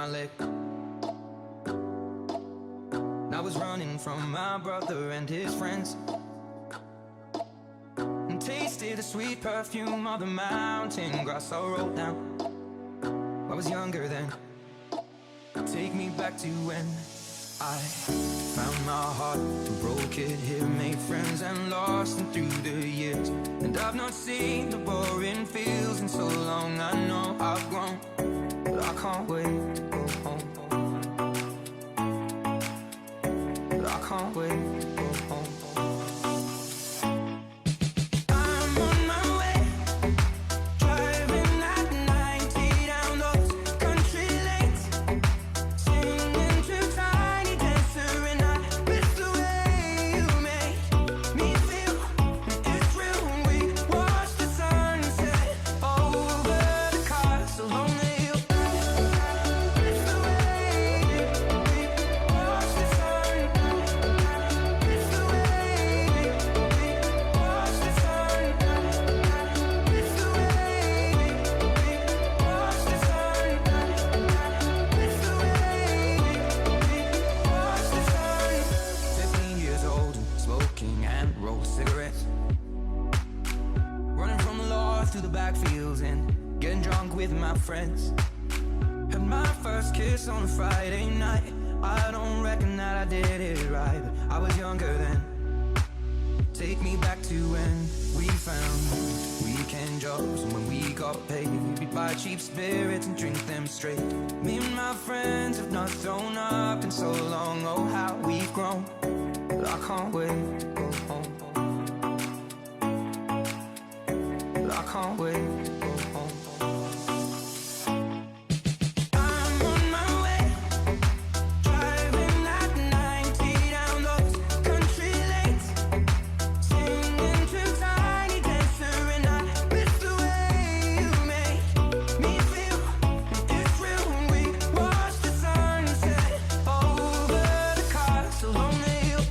my leg. I was running from my brother and his friends, and tasted the sweet perfume of the mountain grass I rolled down. I was younger then. Take me back to when I found my heart and broke it here, made friends and lost them through the years. And I've not seen the boring fields in so long. I know I've grown, but I can't wait to go home. But I can't wait to go home. I'm on my way, driving at 90 down those country lanes, singing to Tiny Dancer, and I miss the way you make me feel. It's real when we watch the sunset over the castle on the hill. It's the way we watch the sun. It's the way we watch the sun. It's the way we watch the sun. It's the way we watch the sun. 15 years old and smoking and rolled cigarettes, running from the law through the backfields and getting drunk with my friends. Had my first kiss on a Friday night. I don't reckon that I did it right, but I was younger then. Take me back to when we found weekend jobs, and when we got paid, we'd buy cheap spirits and drink them straight. Me and my friends have not thrown up in so long. Oh, how we've grown, but I can't wait to go home. But I can't wait to go home. I'm on my way, driving at 90 down those country lanes, singing to Tiny Dancer, and I miss the way you make me feel. It's real when we watch the sunset over the castle on the hill.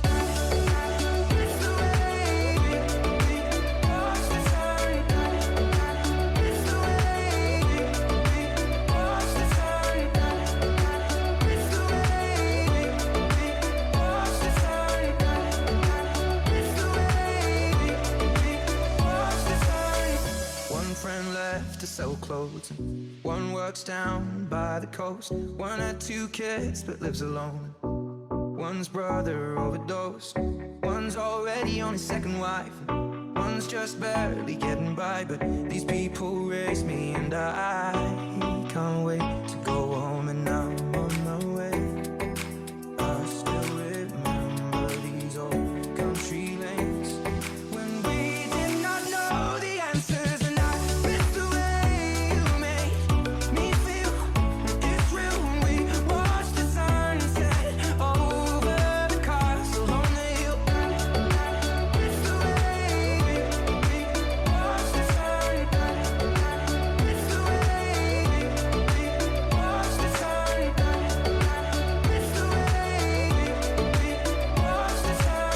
It's the way we watch the sun. It's the way we watch the sun. It's the way we watch the sun. It's the way we watch the sun. One friend left to sell clothes, and one works down by the coast. One had 2 kids but lives alone. One's brother overdosed. One's already on his second wife. One's just barely getting by. But these people raised me, and I can't wait to go home. And now I'm on my way. I still remember these old country lanes when we did not know the answers. And I miss the way you make me feel. It's real when we watch the sunset over the castle on the hill. It's the way we watch the sun. It's the way we watch the sun. It's the way we watch the sun.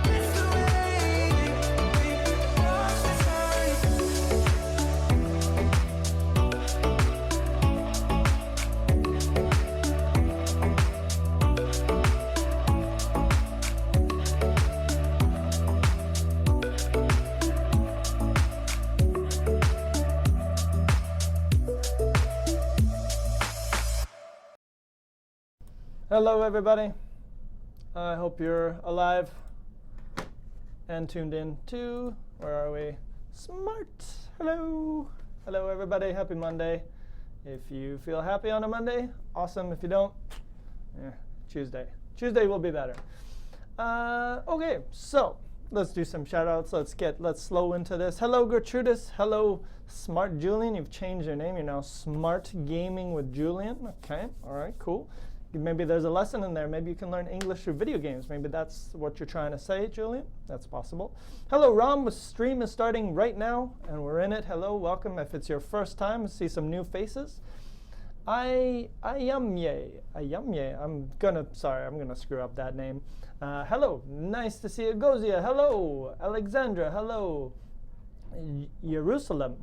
It's the way we watch the sun. Hello everybody, I hope you're alive and tuned in to, where are we, Smrt. Hello, hello everybody, happy Monday. If you feel happy on a Monday, awesome. If you don't, Tuesday will be better. Okay, so let's do some shout outs. Let's slow into this. Hello Gertrudis, hello Smrt Julian. You've changed your name, you're now Smrt Gaming with Julian. Okay, all right, cool. Maybe there's a lesson in there. Maybe you can learn English through video games. Maybe that's what you're trying to say, Julian. That's possible. Hello, Ram. The stream is starting right now, and we're in it. Hello, welcome. If it's your first time, see some new faces. Ayamye. I'm gonna screw up that name. Hello, nice to see you. Gozia, hello. Alexandra, hello. Jerusalem,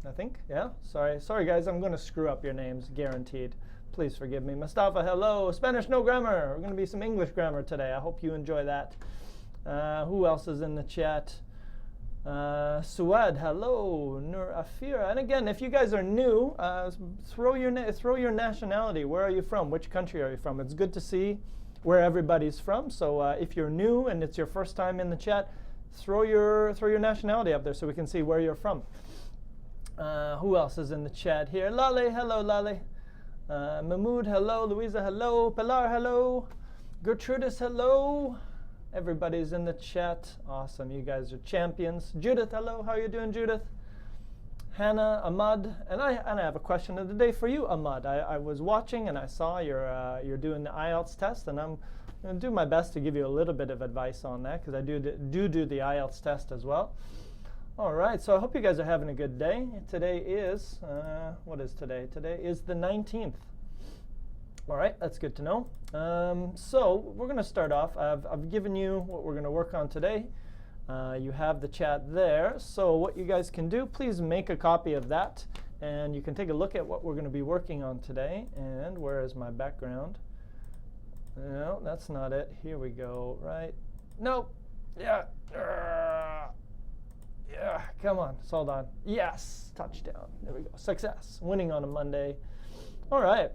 I think. Yeah. Sorry, guys. I'm going to screw up your names, guaranteed. Please forgive me. Mustafa, hello. Spanish, no grammar. We're going to be some English grammar today. I hope you enjoy that. Who else is in the chat? Suad, hello. Nur Afira. And again, if you guys are new, throw your nationality. Where are you from? Which country are you from? It's good to see where everybody's from. So if you're new and it's your first time in the chat, throw your nationality up there so we can see where you're from. Who else is in the chat here? Lale, hello, Lale. Mahmoud, hello. Louisa, hello. Pilar, hello. Gertrudis, hello. Everybody's in the chat. Awesome. You guys are champions. Judith, hello. How are you doing, Judith? Hannah, Ahmad. And I have a question of the day for you, Ahmad. I was watching and I saw you're doing the IELTS test, and I'm going to do my best to give you a little bit of advice on that because I do the IELTS test as well. All right. So I hope you guys are having a good day. Today is, what is today? Today is the 19th. All right, that's good to know. So we're going to start off. I've given you what we're going to work on today. You have the chat there. So what you guys can do, please make a copy of that. And you can take a look at what we're going to be working on today. And where is my background? No, that's not it. Here we go, right? Nope. Yeah. Yeah, come on. Hold on. Yes, touchdown. There we go. Success. Winning on a Monday. All right.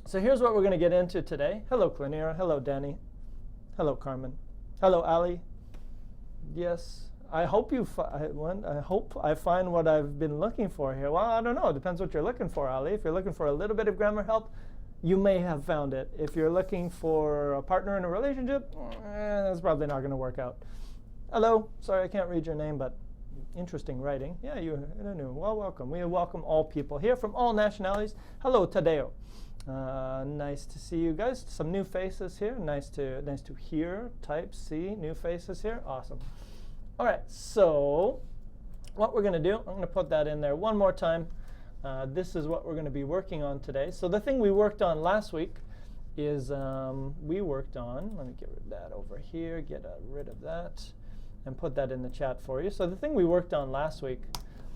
So here's what we're going to get into today. Hello, Clanira. Hello, Danny. Hello, Carmen. Hello, Ali. Yes, I hope I hope I find what I've been looking for here. Well, I don't know. It depends what you're looking for, Ali. If you're looking for a little bit of grammar help, you may have found it. If you're looking for a partner in a relationship, that's probably not going to work out. Hello. Sorry, I can't read your name, but interesting writing. Yeah, I don't know. Well, welcome. We welcome all people here from all nationalities. Hello, Tadeo. Nice to see you guys. Some new faces here. Nice to hear, type, see new faces here. Awesome. All right. So what we're going to do, I'm going to put that in there one more time. This is what we're going to be working on today. So the thing we worked on last week is we worked on. Let me get rid of that over here. Get rid of that and put that in the chat for you. So the thing we worked on last week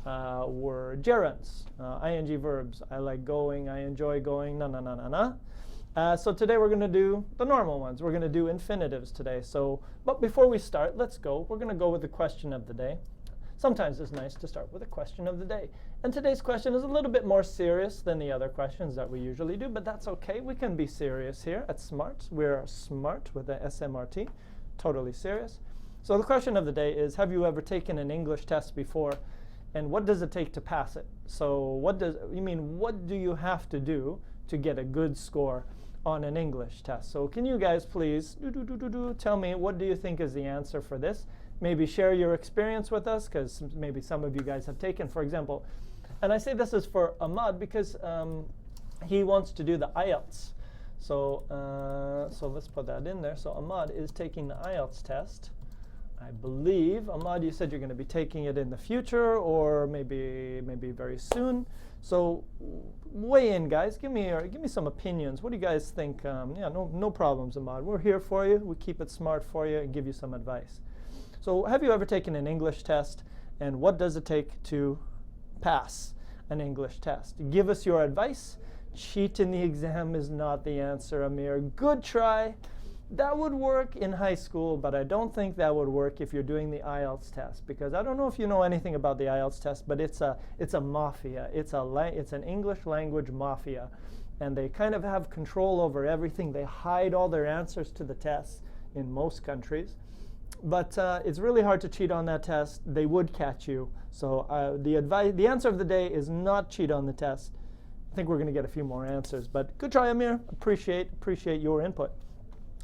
were gerunds, ing verbs. I like going, I enjoy going, so today we're going to do the normal ones. We're going to do infinitives today. So, but before we start, let's go. We're going to go with the question of the day. Sometimes it's nice to start with a question of the day. And today's question is a little bit more serious than the other questions that we usually do, but that's okay. We can be serious here at Smrt. We're smart with the SMRT, totally serious. So the question of the day is, have you ever taken an English test before? And what does it take to pass it? So what do you have to do to get a good score on an English test? So can you guys please tell me, what do you think is the answer for this? Maybe share your experience with us, because maybe some of you guys have taken, for example, and I say this is for Ahmad because he wants to do the IELTS. So, so let's put that in there. So Ahmad is taking the IELTS test. I believe, Ahmad, you said you're going to be taking it in the future or maybe very soon. So weigh in, guys. Give me some opinions. What do you guys think? Yeah, no problems, Ahmad. We're here for you. We keep it smart for you and give you some advice. So have you ever taken an English test, and what does it take to pass an English test? Give us your advice. Cheat in the exam is not the answer, Amir. Good try. That would work in high school, but I don't think that would work if you're doing the IELTS test, because I don't know if you know anything about the IELTS test, but it's a mafia. It's an English language mafia, and they kind of have control over everything. They hide all their answers to the tests in most countries, but it's really hard to cheat on that test. They would catch you. So the answer of the day is not cheat on the test. I think we're going to get a few more answers, but good try, Amir. Appreciate your input.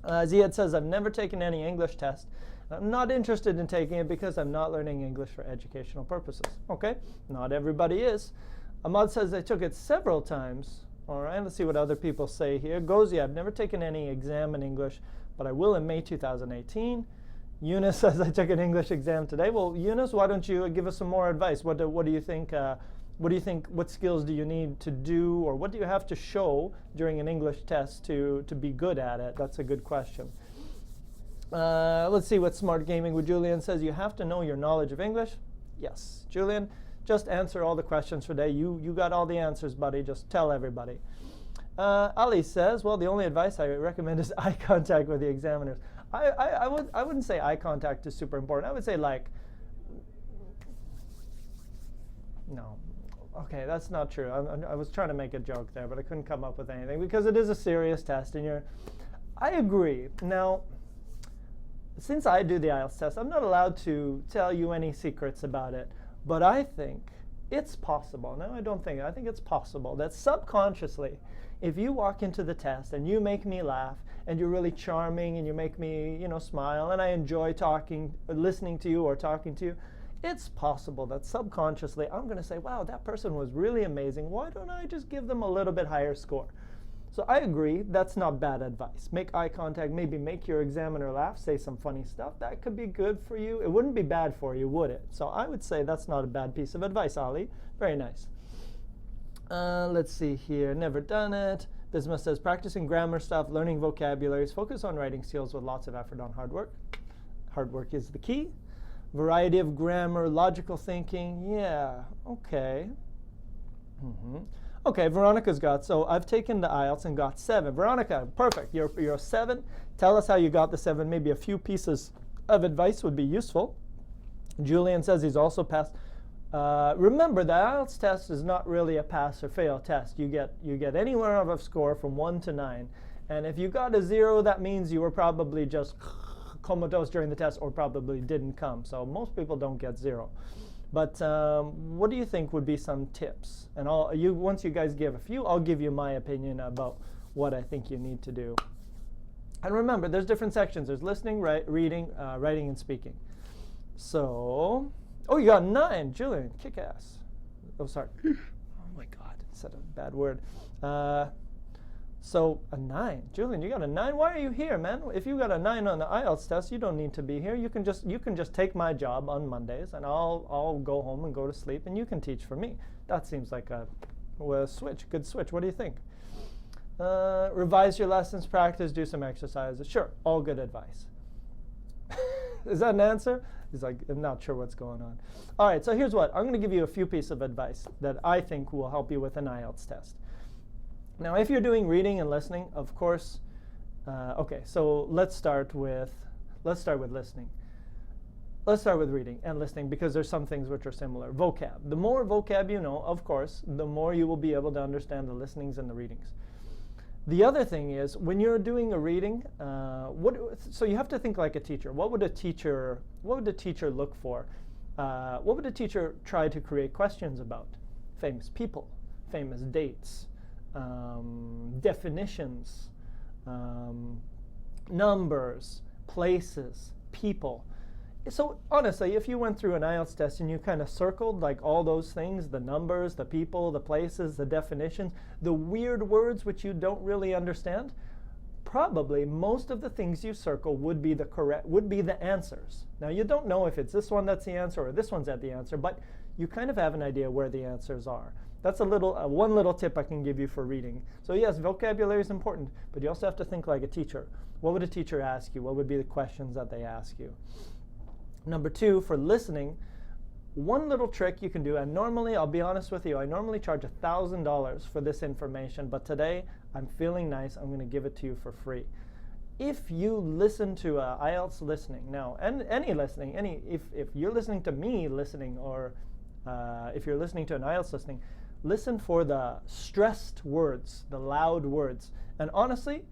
Ziad says, I've never taken any English test. I'm not interested in taking it because I'm not learning English for educational purposes. Okay, not everybody is. Ahmad says, I took it several times. All right, let's see what other people say here. Gozi, I've never taken any exam in English, but I will in May 2018. Eunice says, I took an English exam today. Well, Eunice, why don't you give us some more advice? What do you think? What skills do you need to do, or what do you have to show during an English test to be good at it? That's a good question. Let's see what Smart Gaming with Julian says. You have to know your knowledge of English. Yes. Julian, just answer all the questions for today. You got all the answers, buddy. Just tell everybody. Ali says, well, the only advice I recommend is eye contact with the examiners. I wouldn't say eye contact is super important. I would say like, no. Okay, that's not true. I was trying to make a joke there, but I couldn't come up with anything because it is a serious test and I agree. Now, since I do the IELTS test, I'm not allowed to tell you any secrets about it, but I think it's possible. No, I think it's possible that subconsciously, if you walk into the test and you make me laugh and you're really charming and you make me, smile and I enjoy listening to you or talking to you, it's possible that subconsciously I'm going to say, wow, that person was really amazing. Why don't I just give them a little bit higher score? So I agree, that's not bad advice. Make eye contact, maybe make your examiner laugh, say some funny stuff. That could be good for you. It wouldn't be bad for you, would it? So I would say that's not a bad piece of advice, Ali. Very nice. Let's see here. Never done it. Bisma says, practicing grammar stuff, learning vocabularies, focus on writing skills with lots of effort on hard work. Hard work is the key. Variety of grammar, logical thinking. Yeah, okay. Okay, Veronica's got, so I've taken the IELTS and got 7. Veronica, perfect. You're a 7. Tell us how you got the 7. Maybe a few pieces of advice would be useful. Julian says he's also passed. Remember, the IELTS test is not really a pass or fail test. You get anywhere of a score from 1 to 9. And if you got a 0, that means you were probably just comatose during the test or probably didn't come. So most people don't get 0. But what do you think would be some tips? And once you guys give a few, I'll give you my opinion about what I think you need to do. And remember, there's different sections. There's listening, reading, writing, and speaking. So, oh, you got 9, Julian, kick ass. Oh, sorry. Oh my God, I said a bad word. So a 9, Julian, you got a 9. Why are you here, man? If you got a 9 on the IELTS test, you don't need to be here. You can just take my job on Mondays, and I'll go home and go to sleep, and you can teach for me. That seems like a switch, good switch. What do you think? Revise your lessons, practice, do some exercises. Sure, all good advice. Is that an answer? He's like, I'm not sure what's going on. All right, so here's what. I'm going to give you a few pieces of advice that I think will help you with an IELTS test. Now, if you're doing reading and listening, of course, okay, so let's start with listening. Let's start with reading and listening because there's some things which are similar. Vocab. The more vocab you know, of course, the more you will be able to understand the listenings and the readings. The other thing is, when you're doing a reading, so you have to think like a teacher. What would a teacher look for? What would a teacher try to create questions about? Famous people, famous dates, definitions, numbers, places, people. So honestly, if you went through an IELTS test and you kind of circled like all those things, the numbers, the people, the places, the definitions, the weird words which you don't really understand, probably most of the things you circle would be the answers. Now you don't know if it's this one that's the answer or this one's at the answer, but you kind of have an idea where the answers are. That's one little tip I can give you for reading. So yes, vocabulary is important, but you also have to think like a teacher. What would a teacher ask you? What would be the questions that they ask you? Number 2, for listening, one little trick you can do, and normally, I'll be honest with you, I normally charge $1,000 for this information, but today I'm feeling nice, I'm going to give it to you for free. If you listen to IELTS listening, now, and any listening, if you're listening to me listening, or if you're listening to an IELTS listening, listen for the stressed words, the loud words. And honestly,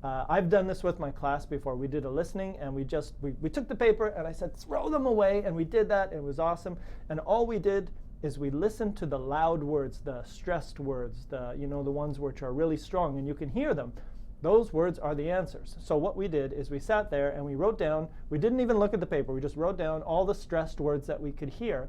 I've done this with my class before. We did a listening, and we took the paper, and I said, throw them away, and we did that. It was awesome. And all we did is we listened to the loud words, the stressed words, the ones which are really strong, and you can hear them. Those words are the answers. So what we did is we sat there, and we wrote down. We didn't even look at the paper. We just wrote down all the stressed words that we could hear.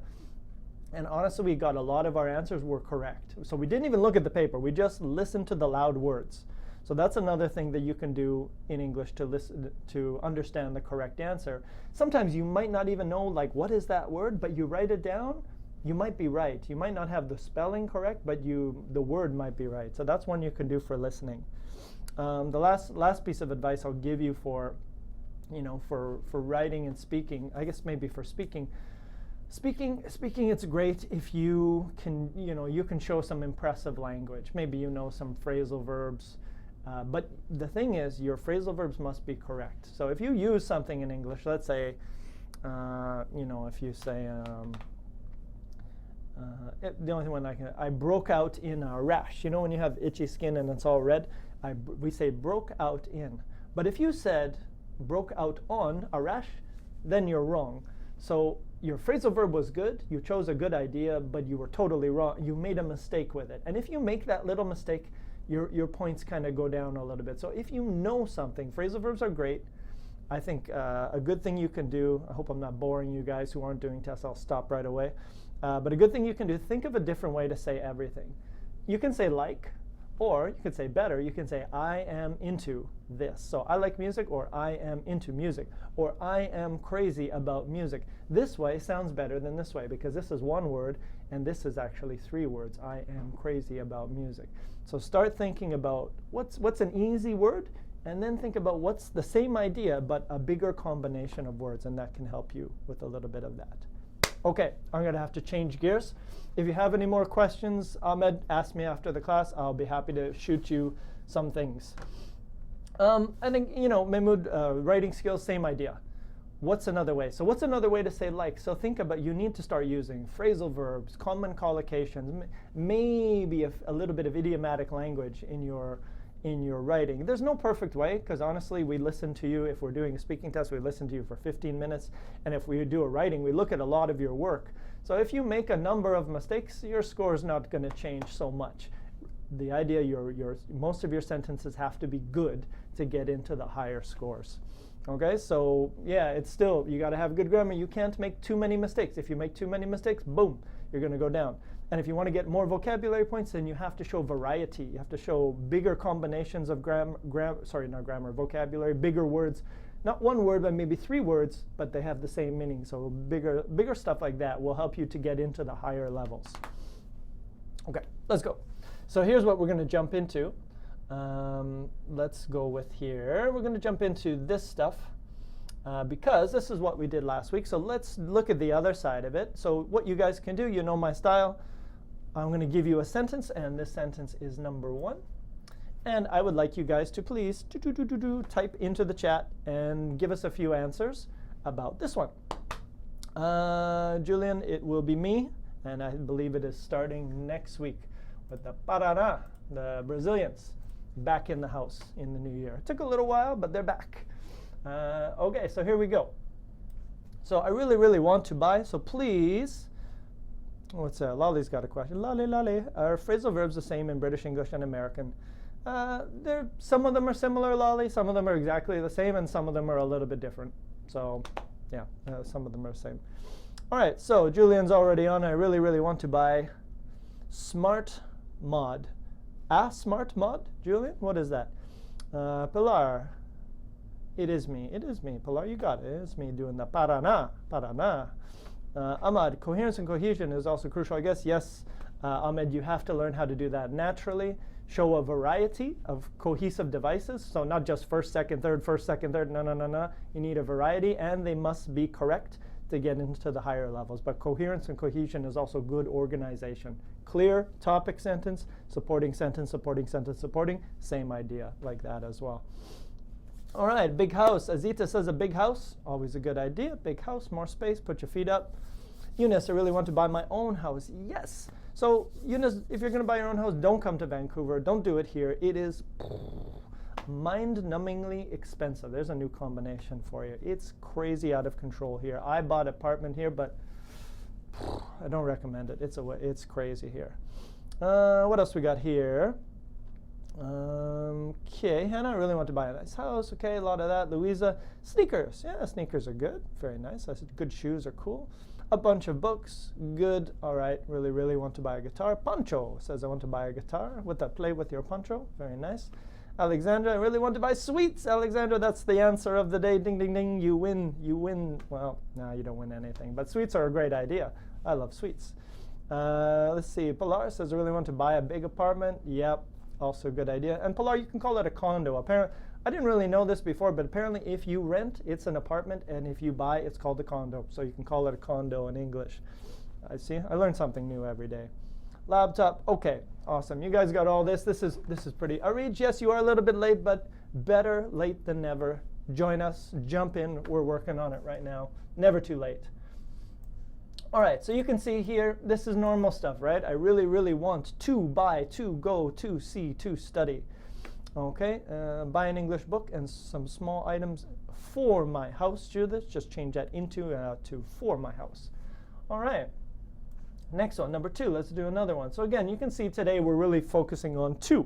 And honestly, we got a lot of our answers were correct. So we didn't even look at the paper. We just listened to the loud words. So that's another thing that you can do in English to understand the correct answer. Sometimes you might not even know, like, what is that word, but you write it down, you might be right. You might not have the spelling correct, but the word might be right. So that's one you can do for listening. The last piece of advice I'll give you for writing and speaking, I guess maybe for speaking, Speaking, it's great if you can, you can show some impressive language. Maybe you know some phrasal verbs. But the thing is, your phrasal verbs must be correct. So if you use something in English, let's say, if you say, the only one I broke out in a rash. You know when you have itchy skin and it's all red? We say broke out in. But if you said broke out on a rash, then you're wrong. So your phrasal verb was good, you chose a good idea, but you were totally wrong. You made a mistake with it. And if you make that little mistake, your points kind of go down a little bit. So if you know something, phrasal verbs are great. I think a good thing you can do, I hope I'm not boring you guys who aren't doing tests, I'll stop right away. But a good thing you can do, think of a different way to say everything. You can say like, or you could say better, you can say I am into this. So I like music, or I am into music, or I am crazy about music. This way sounds better than this way, because this is one word and this is actually 3 words. I am crazy about music. So start thinking about what's an easy word, and then think about what's the same idea but a bigger combination of words, and that can help you with a little bit of that. Okay, I'm going to have to change gears. If you have any more questions, Ahmed, ask me after the class. I'll be happy to shoot you some things. I think, Mahmoud, writing skills, same idea. What's another way? So what's another way to say like? So think about, you need to start using phrasal verbs, common collocations, maybe a little bit of idiomatic language in your writing. There's no perfect way, because honestly, we listen to you. If we're doing a speaking test, we listen to you for 15 minutes. And if we do a writing, we look at a lot of your work. So if you make a number of mistakes, your score is not going to change so much. The idea, most of your sentences have to be good to get into the higher scores. Okay, so yeah, it's still, you got to have good grammar. You can't make too many mistakes. If you make too many mistakes, boom, you're going to go down. And if you want to get more vocabulary points, then you have to show variety. You have to show bigger combinations of vocabulary, bigger words. Not one word, but maybe 3 words, but they have the same meaning. So bigger stuff like that will help you to get into the higher levels. Okay, let's go. So here's what we're going to jump into. Let's go with here. We're going to jump into this stuff because this is what we did last week. So let's look at the other side of it. So what you guys can do, you know my style. I'm going to give you a sentence, and this sentence is number 1. And I would like you guys to please type into the chat and give us a few answers about this one. Julian, it will be me, and I believe it is starting next week with the Paraná, the Brazilians, back in the house in the new year. It took a little while, but they're back. Okay, so here we go. So I really, really want to buy, so please, what's that? Lolly's got a question. Lolly. Are phrasal verbs the same in British English and American? Some of them are similar, Lolly. Some of them are exactly the same, and some of them are a little bit different. So yeah, some of them are the same. All right, so Julian's already on. I really, really want to buy Smrt mod. Smrt mod, Julian? What is that? Pilar. It is me. Pilar, you got it. It's me doing the Paraná. Ahmad, coherence and cohesion is also crucial, I guess. Yes, Ahmed, you have to learn how to do that naturally. Show a variety of cohesive devices. So not just first, second, third, first, second, third. No. You need a variety, and they must be correct to get into the higher levels. But coherence and cohesion is also good organization. Clear topic sentence, supporting sentence, supporting sentence, supporting. Same idea like that as well. All right, big house. Azita says a big house. Always a good idea. Big house, more space. Put your feet up. Eunice, I really want to buy my own house. Yes. So Eunice, if you're going to buy your own house, don't come to Vancouver. Don't do it here. It is mind-numbingly expensive. There's a new combination for you. It's crazy out of control here. I bought an apartment here, but I don't recommend it. It's crazy here. What else we got here? Okay, Hannah, I really want to buy a nice house. Okay, a lot of that. Louisa, sneakers. Yeah, sneakers are good. Very nice. I said good shoes are cool. A bunch of books. Good. All right, really, really want to buy a guitar. Pancho says I want to buy a guitar. Play with your Pancho. Very nice. Alexandra, I really want to buy sweets. Alexandra, that's the answer of the day. Ding, ding, ding. You win. Well, no, you don't win anything. But sweets are a great idea. I love sweets. Let's see. Pilar says I really want to buy a big apartment. Yep. Also a good idea. And Pilar, you can call it a condo. Apparently, I didn't really know this before, but apparently if you rent, it's an apartment, and if you buy, it's called a condo. So you can call it a condo in English. I see. I learn something new every day. Laptop. Okay, awesome. You guys got all this. This is pretty. Arij, yes, you are a little bit late, but better late than never. Join us. Jump in. We're working on it right now. Never too late. All right, so you can see here, this is normal stuff, right? I really, really want to buy, to go, to see, to study. Okay, buy an English book and some small items for my house, Judith. Just change that into to for my house. All right, next one, number 2. Let's do another one. So again, you can see today we're really focusing on to.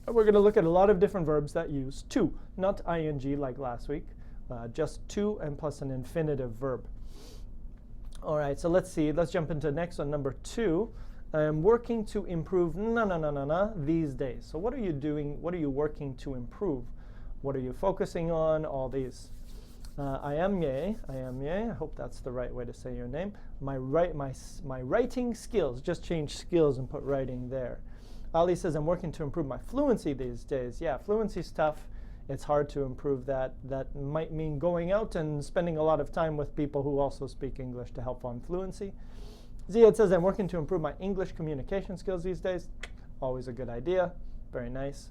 We're going to look at a lot of different verbs that use to, not ing like last week, just to and plus an infinitive verb. All right, so let's see. Let's jump into the next one, number 2. I'm working to improve these days. So what are you doing? What are you working to improve? What are you focusing on? All these. I am Ye. I hope that's the right way to say your name. My writing skills. Just change skills and put writing there. Ali says I'm working to improve my fluency these days. Yeah, fluency stuff. It's hard to improve that. That might mean going out and spending a lot of time with people who also speak English to help on fluency. Ziad says, I'm working to improve my English communication skills these days. Always a good idea. Very nice.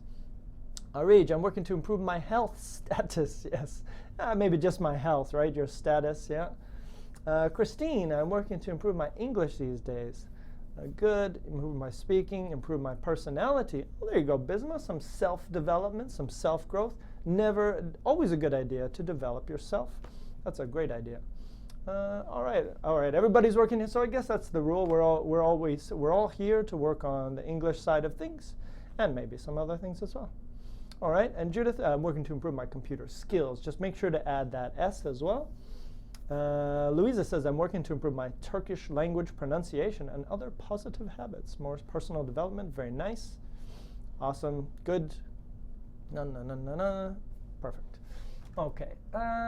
Arij, I'm working to improve my health status. Yes. Maybe just my health, right? Your status, yeah. Christine, I'm working to improve my English these days. Good. Improve my speaking, improve my personality. Well, there you go, Bisma. Some self-development, some self-growth. Always a good idea to develop yourself. That's a great idea. All right. Everybody's working here, so I guess that's the rule. We're all here to work on the English side of things, and maybe some other things as well. All right. And Judith, I'm working to improve my computer skills. Just make sure to add that S as well. Louisa says, I'm working to improve my Turkish language pronunciation and other positive habits. More personal development. Very nice. Awesome. Good. Perfect. Okay.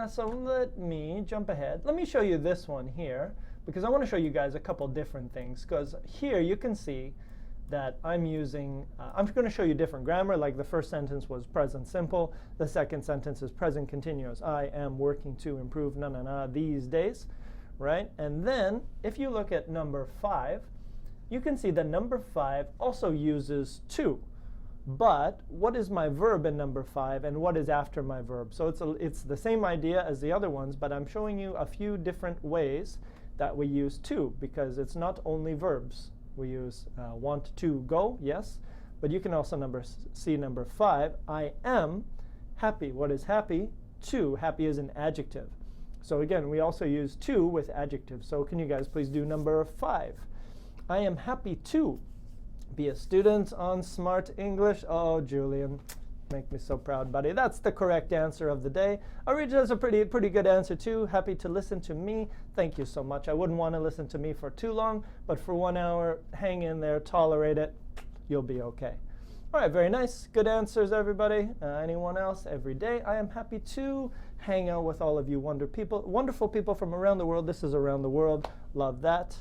So let me jump ahead. Let me show you this one here, because I want to show you guys a couple different things. Because here you can see that I'm using, I'm going to show you different grammar. Like the first sentence was present simple. The second sentence is present continuous. I am working to improve these days, right? And then if you look at number 5, you can see that number 5 also uses to. But what is my verb in number 5 and what is after my verb? So it's the same idea as the other ones, but I'm showing you a few different ways that we use to, because it's not only verbs. We use want to go, yes, but you can also see number 5. I am happy. What is happy? To. Happy is an adjective. So again, we also use to with adjectives. So can you guys please do number 5? I am happy to be a student on Smrt English. Oh, Julian, make me so proud, buddy. That's the correct answer of the day. Arija has a pretty good answer too. Happy to listen to me. Thank you so much. I wouldn't want to listen to me for too long, but for 1 hour, hang in there, tolerate it. You'll be okay. All right, very nice. Good answers, everybody. Anyone else? Every day, I am happy to hang out with all of you wonderful people from around the world. This is around the world. Love that.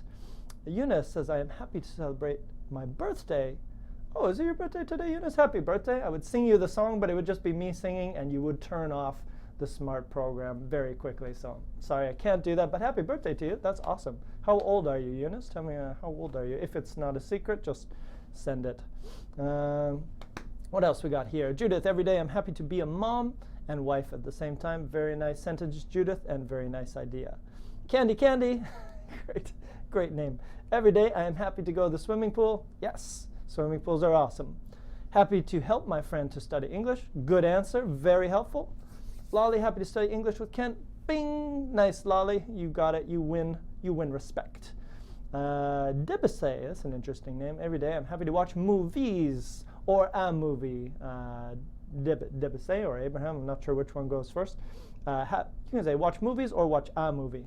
Eunice says, I am happy to celebrate my birthday. Oh, is it your birthday today, Eunice? Happy birthday. I would sing you the song, but it would just be me singing, and you would turn off the Smrt program very quickly. So sorry, I can't do that, but happy birthday to you. That's awesome. How old are you, Eunice? Tell me how old are you? If it's not a secret, just send it. What else we got here? Judith, every day I'm happy to be a mom and wife at the same time. Very nice sentence, Judith, and very nice idea. Candy, great name. Every day I am happy to go to the swimming pool. Yes. Swimming pools are awesome. Happy to help my friend to study English. Good answer. Very helpful. Lolly, happy to study English with Kent. Bing. Nice, Lolly. You got it. You win respect. Debase, that's an interesting name. Every day I'm happy to watch movies or a movie. Debase or Abraham. I'm not sure which one goes first. You can say watch movies or watch a movie.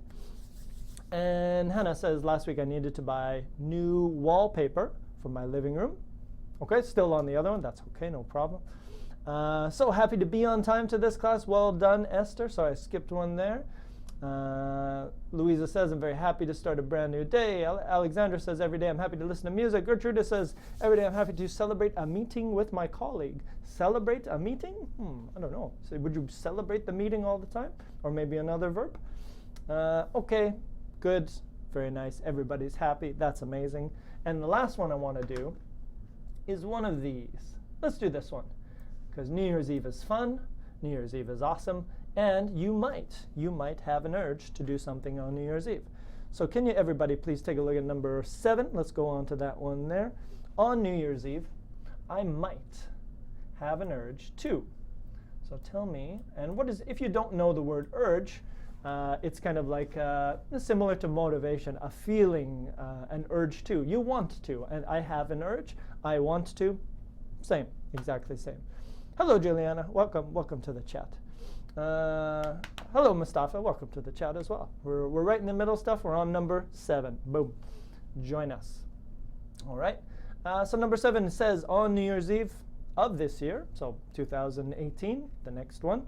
And Hannah says, last week I needed to buy new wallpaper for my living room. Okay, still on the other one. That's okay, no problem. So happy to be on time to this class. Well done, Esther. So I skipped one there. Louisa says, I'm very happy to start a brand new day. Alexandra says, every day I'm happy to listen to music. Gertrude says, every day I'm happy to celebrate a meeting with my colleague. Celebrate a meeting? I don't know. So would you celebrate the meeting all the time? Or maybe another verb? Okay, good, very nice. Everybody's happy. That's amazing. And the last one I want to do is one of these. Let's do this one, because New Year's Eve is fun. New Year's Eve is awesome. And you might have an urge to do something on New Year's Eve. So can you, everybody, please take a look at number 7. Let's go on to that one there. On New Year's Eve, I might have an urge to. So tell me, and what is, if you don't know the word urge, it's kind of like similar to motivation, a feeling, an urge to. You want to, and I have an urge. I want to. Same, exactly same. Hello, Juliana. Welcome to the chat. Hello, Mustafa. Welcome to the chat as well. We're right in the middle stuff. We're on number 7. Boom. Join us. All right. So number 7 says, on New Year's Eve of this year, so 2018, the next one,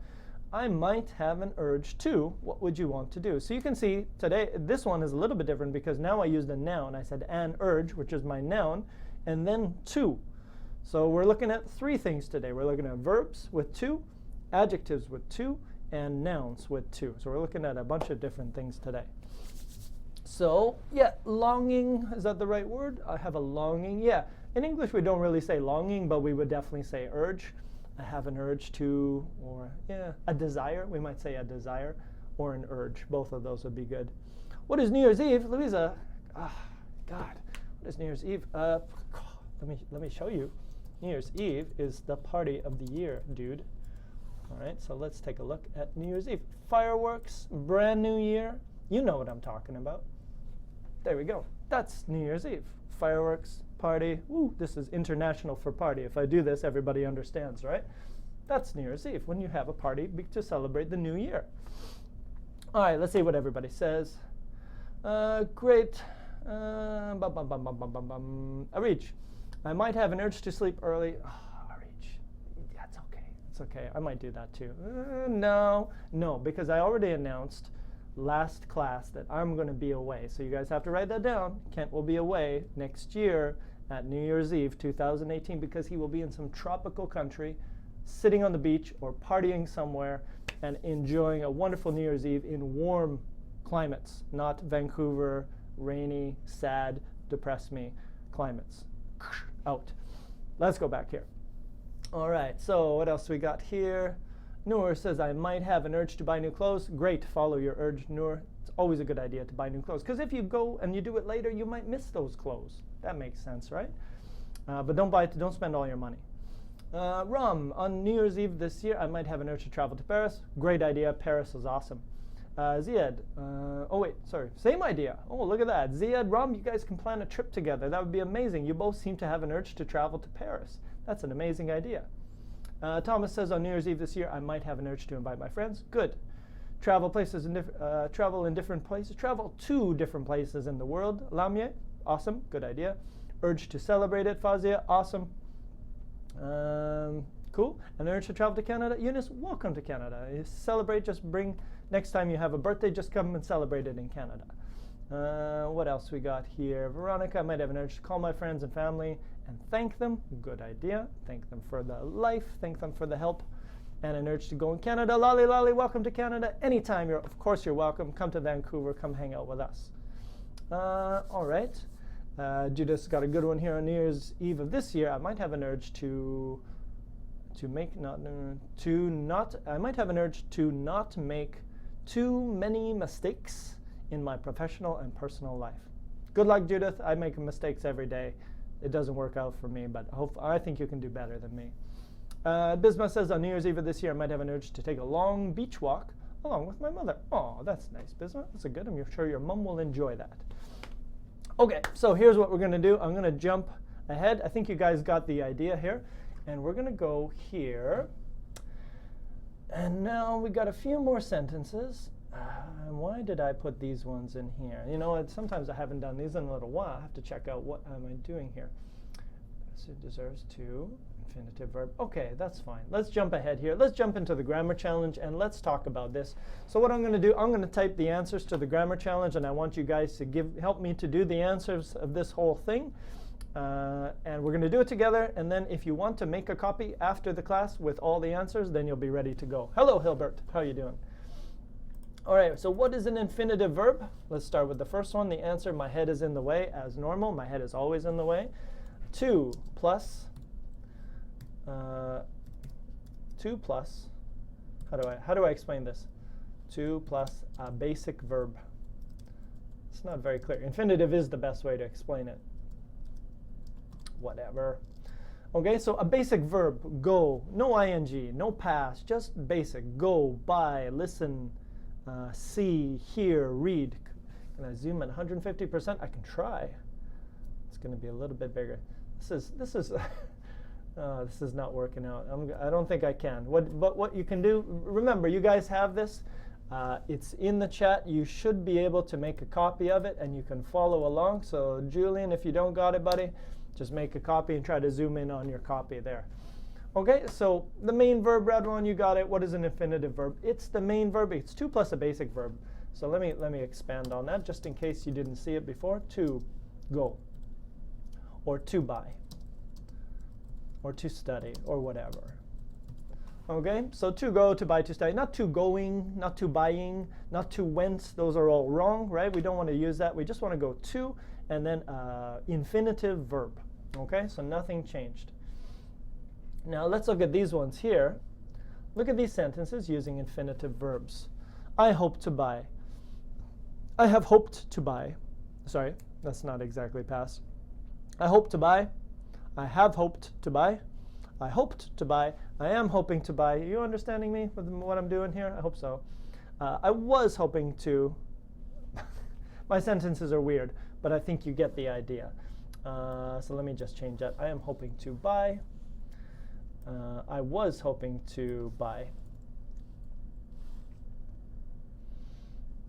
I might have an urge to. What would you want to do? So you can see today, this one is a little bit different because now I used a noun. I said an urge, which is my noun, and then to. So we're looking at 3 things today. We're looking at verbs with to, adjectives with to, and nouns with to. So we're looking at a bunch of different things today. So yeah, longing, is that the right word? I have a longing. Yeah, in English we don't really say longing, but we would definitely say urge. I have an urge to, or yeah, a desire. We might say a desire or an urge. Both of those would be good. What is New Year's Eve? Louisa, God, what is New Year's Eve? Let me show you. New Year's Eve is the party of the year, dude. All right, so let's take a look at New Year's Eve. Fireworks, brand new year. You know what I'm talking about. There we go. That's New Year's Eve. Fireworks, party. Woo, this is international for party. If I do this, everybody understands, right? That's New Year's Eve, when you have a party to celebrate the new year. All right, let's see what everybody says. Great. Arij, I might have an urge to sleep early. That's okay. It's okay. I might do that too. No, because I already announced last class that I'm going to be away. So you guys have to write that down. Kent will be away next year at New Year's Eve 2018 because he will be in some tropical country, sitting on the beach or partying somewhere and enjoying a wonderful New Year's Eve in warm climates, not Vancouver, rainy, sad, depress me climates. Out. Let's go back here. All right, so what else we got here? Noor says, I might have an urge to buy new clothes. Great, follow your urge, Noor. It's always a good idea to buy new clothes, because if you go and you do it later, you might miss those clothes. That makes sense, right? But don't spend all your money. Ram, on New Year's Eve this year, I might have an urge to travel to Paris. Great idea. Paris is awesome. Ziad, same idea. Oh, look at that. Ziad, Ram, you guys can plan a trip together. That would be amazing. You both seem to have an urge to travel to Paris. That's an amazing idea. Thomas says, on New Year's Eve this year, I might have an urge to invite my friends. Good. Travel in different places. Travel to different places in the world. Lamye, awesome. Good idea. Urge to celebrate it. Fazia, awesome. Cool. An urge to travel to Canada. Eunice, welcome to Canada. You celebrate, just bring, next time you have a birthday, just come and celebrate it in Canada. What else we got here? Veronica, I might have an urge to call my friends and family and thank them. Good idea. Thank them for the life. Thank them for the help. And an urge to go in Canada. Lolly, welcome to Canada. Anytime, of course you're welcome. Come to Vancouver. Come hang out with us. All right. Judith's got a good one here on New Year's Eve of this year. I might have an urge to not make too many mistakes in my professional and personal life. Good luck, Judith. I make mistakes every day. It doesn't work out for me, but I think you can do better than me. Bisma says, on New Year's Eve of this year, I might have an urge to take a long beach walk along with my mother. Oh, that's nice, Bisma. That's good. I'm sure your mom will enjoy that. Okay, so here's what we're going to do. I'm going to jump ahead. I think you guys got the idea here. And we're going to go here. And now we got a few more sentences. Why did I put these ones in here? You know, sometimes I haven't done these in a little while. I have to check out what am I doing here. So it deserves to. Infinitive verb. Okay, that's fine. Let's jump ahead here. Let's jump into the grammar challenge and let's talk about this. So what I'm going to do, I'm going to type the answers to the grammar challenge, and I want you guys to help me to do the answers of this whole thing. And we're going to do it together. And then if you want to make a copy after the class with all the answers, then you'll be ready to go. Hello, Hilbert. How are you doing? All right, so what is an infinitive verb? Let's start with the first one. The answer, my head is in the way, as normal. My head is always in the way. 2 plus, how do I explain this? 2 plus a basic verb. It's not very clear. Infinitive is the best way to explain it. Whatever. Okay, so a basic verb, go, no ing, no past, just basic. Go, buy, listen, see, hear, read. Can I zoom at 150%? I can try. It's going to be a little bit bigger. This is not working out. I don't think I can. But what you can do, remember, you guys have this. It's in the chat. You should be able to make a copy of it, and you can follow along. So Julian, if you don't got it, buddy, just make a copy and try to zoom in on your copy there. Okay, so the main verb, Radwan, you got it. What is an infinitive verb? It's the main verb. It's 2 plus a basic verb. So let me expand on that just in case you didn't see it before. To go, or to buy, or to study, or whatever. Okay, so to go, to buy, to study. Not to going, not to buying, not to whence. Those are all wrong, right? We don't want to use that. We just want to go to, and then infinitive verb. Okay, so nothing changed. Now let's look at these ones here. Look at these sentences using infinitive verbs. I hope to buy. I have hoped to buy. Sorry, that's not exactly past. I hope to buy. I have hoped to buy. I hoped to buy. I am hoping to buy. Are you understanding me with what I'm doing here? I hope so. I was hoping to. My sentences are weird, but I think you get the idea. So let me just change that. I am hoping to buy. I was hoping to buy.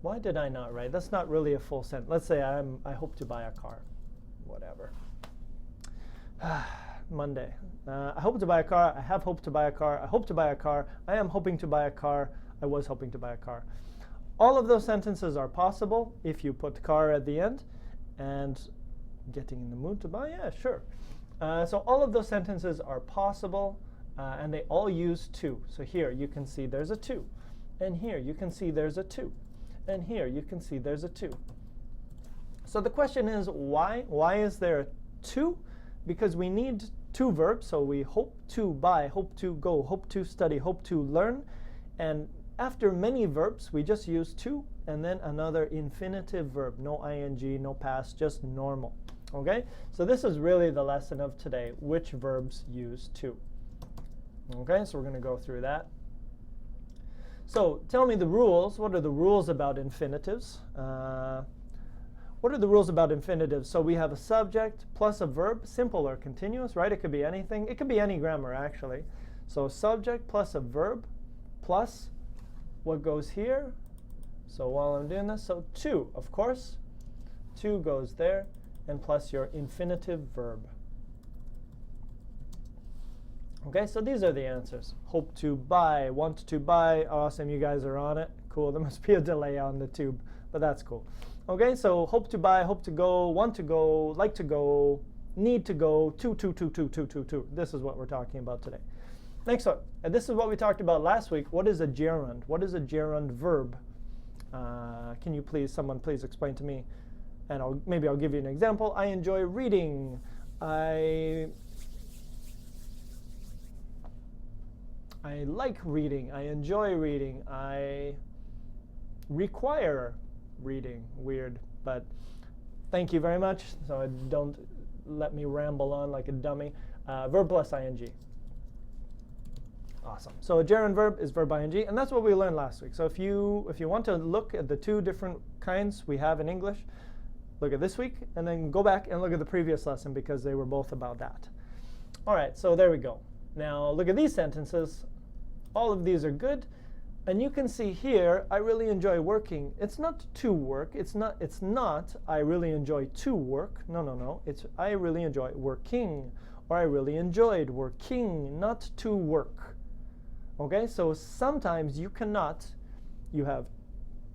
Why did I not write? That's not really a full sentence. Let's say I hope to buy a car. Whatever. Monday. I hope to buy a car. I have hoped to buy a car. I hope to buy a car. I am hoping to buy a car. I was hoping to buy a car. All of those sentences are possible if you put car at the end. And getting in the mood to buy? Yeah, sure. So all of those sentences are possible, and they all use to. So here you can see there's a to. And here you can see there's a to. And here you can see there's a to. So the question is, why? Why is there a to? Because we need two verbs. So we hope to buy, hope to go, hope to study, hope to learn. And after many verbs, we just use to, and then another infinitive verb. No ing, no past, just normal. Okay? So this is really the lesson of today, which verbs use to. Okay, so we're going to go through that. So tell me the rules. What are the rules about infinitives? What are the rules about infinitives? So we have a subject plus a verb, simple or continuous, right? It could be anything. It could be any grammar, actually. So subject plus a verb plus what goes here. So while I'm doing this, so to, of course. To goes there, and plus your infinitive verb. Okay, so these are the answers. Hope to buy, want to buy. Awesome, you guys are on it. Cool, there must be a delay on the tube, but that's cool. Okay, so hope to buy, hope to go, want to go, like to go, need to go, to. This is what we're talking about today. Next one, and this is what we talked about last week. What is a gerund? What is a gerund verb? Can you please, someone please explain to me? And maybe I'll give you an example. I enjoy reading. I like reading. I enjoy reading. I require reading. Weird, but thank you very much. So don't let me ramble on like a dummy. Verb plus ing. Awesome. So a gerund verb is verb ing, and that's what we learned last week. So if you want to look at the two different kinds we have in English, look at this week, and then go back and look at the previous lesson because they were both about that. All right, so there we go. Now look at these sentences. All of these are good. And you can see here, I really enjoy working. It's not to work. It's not I really enjoy to work. No. It's I really enjoy working, or I really enjoyed working, not to work. Okay, so sometimes you cannot, you have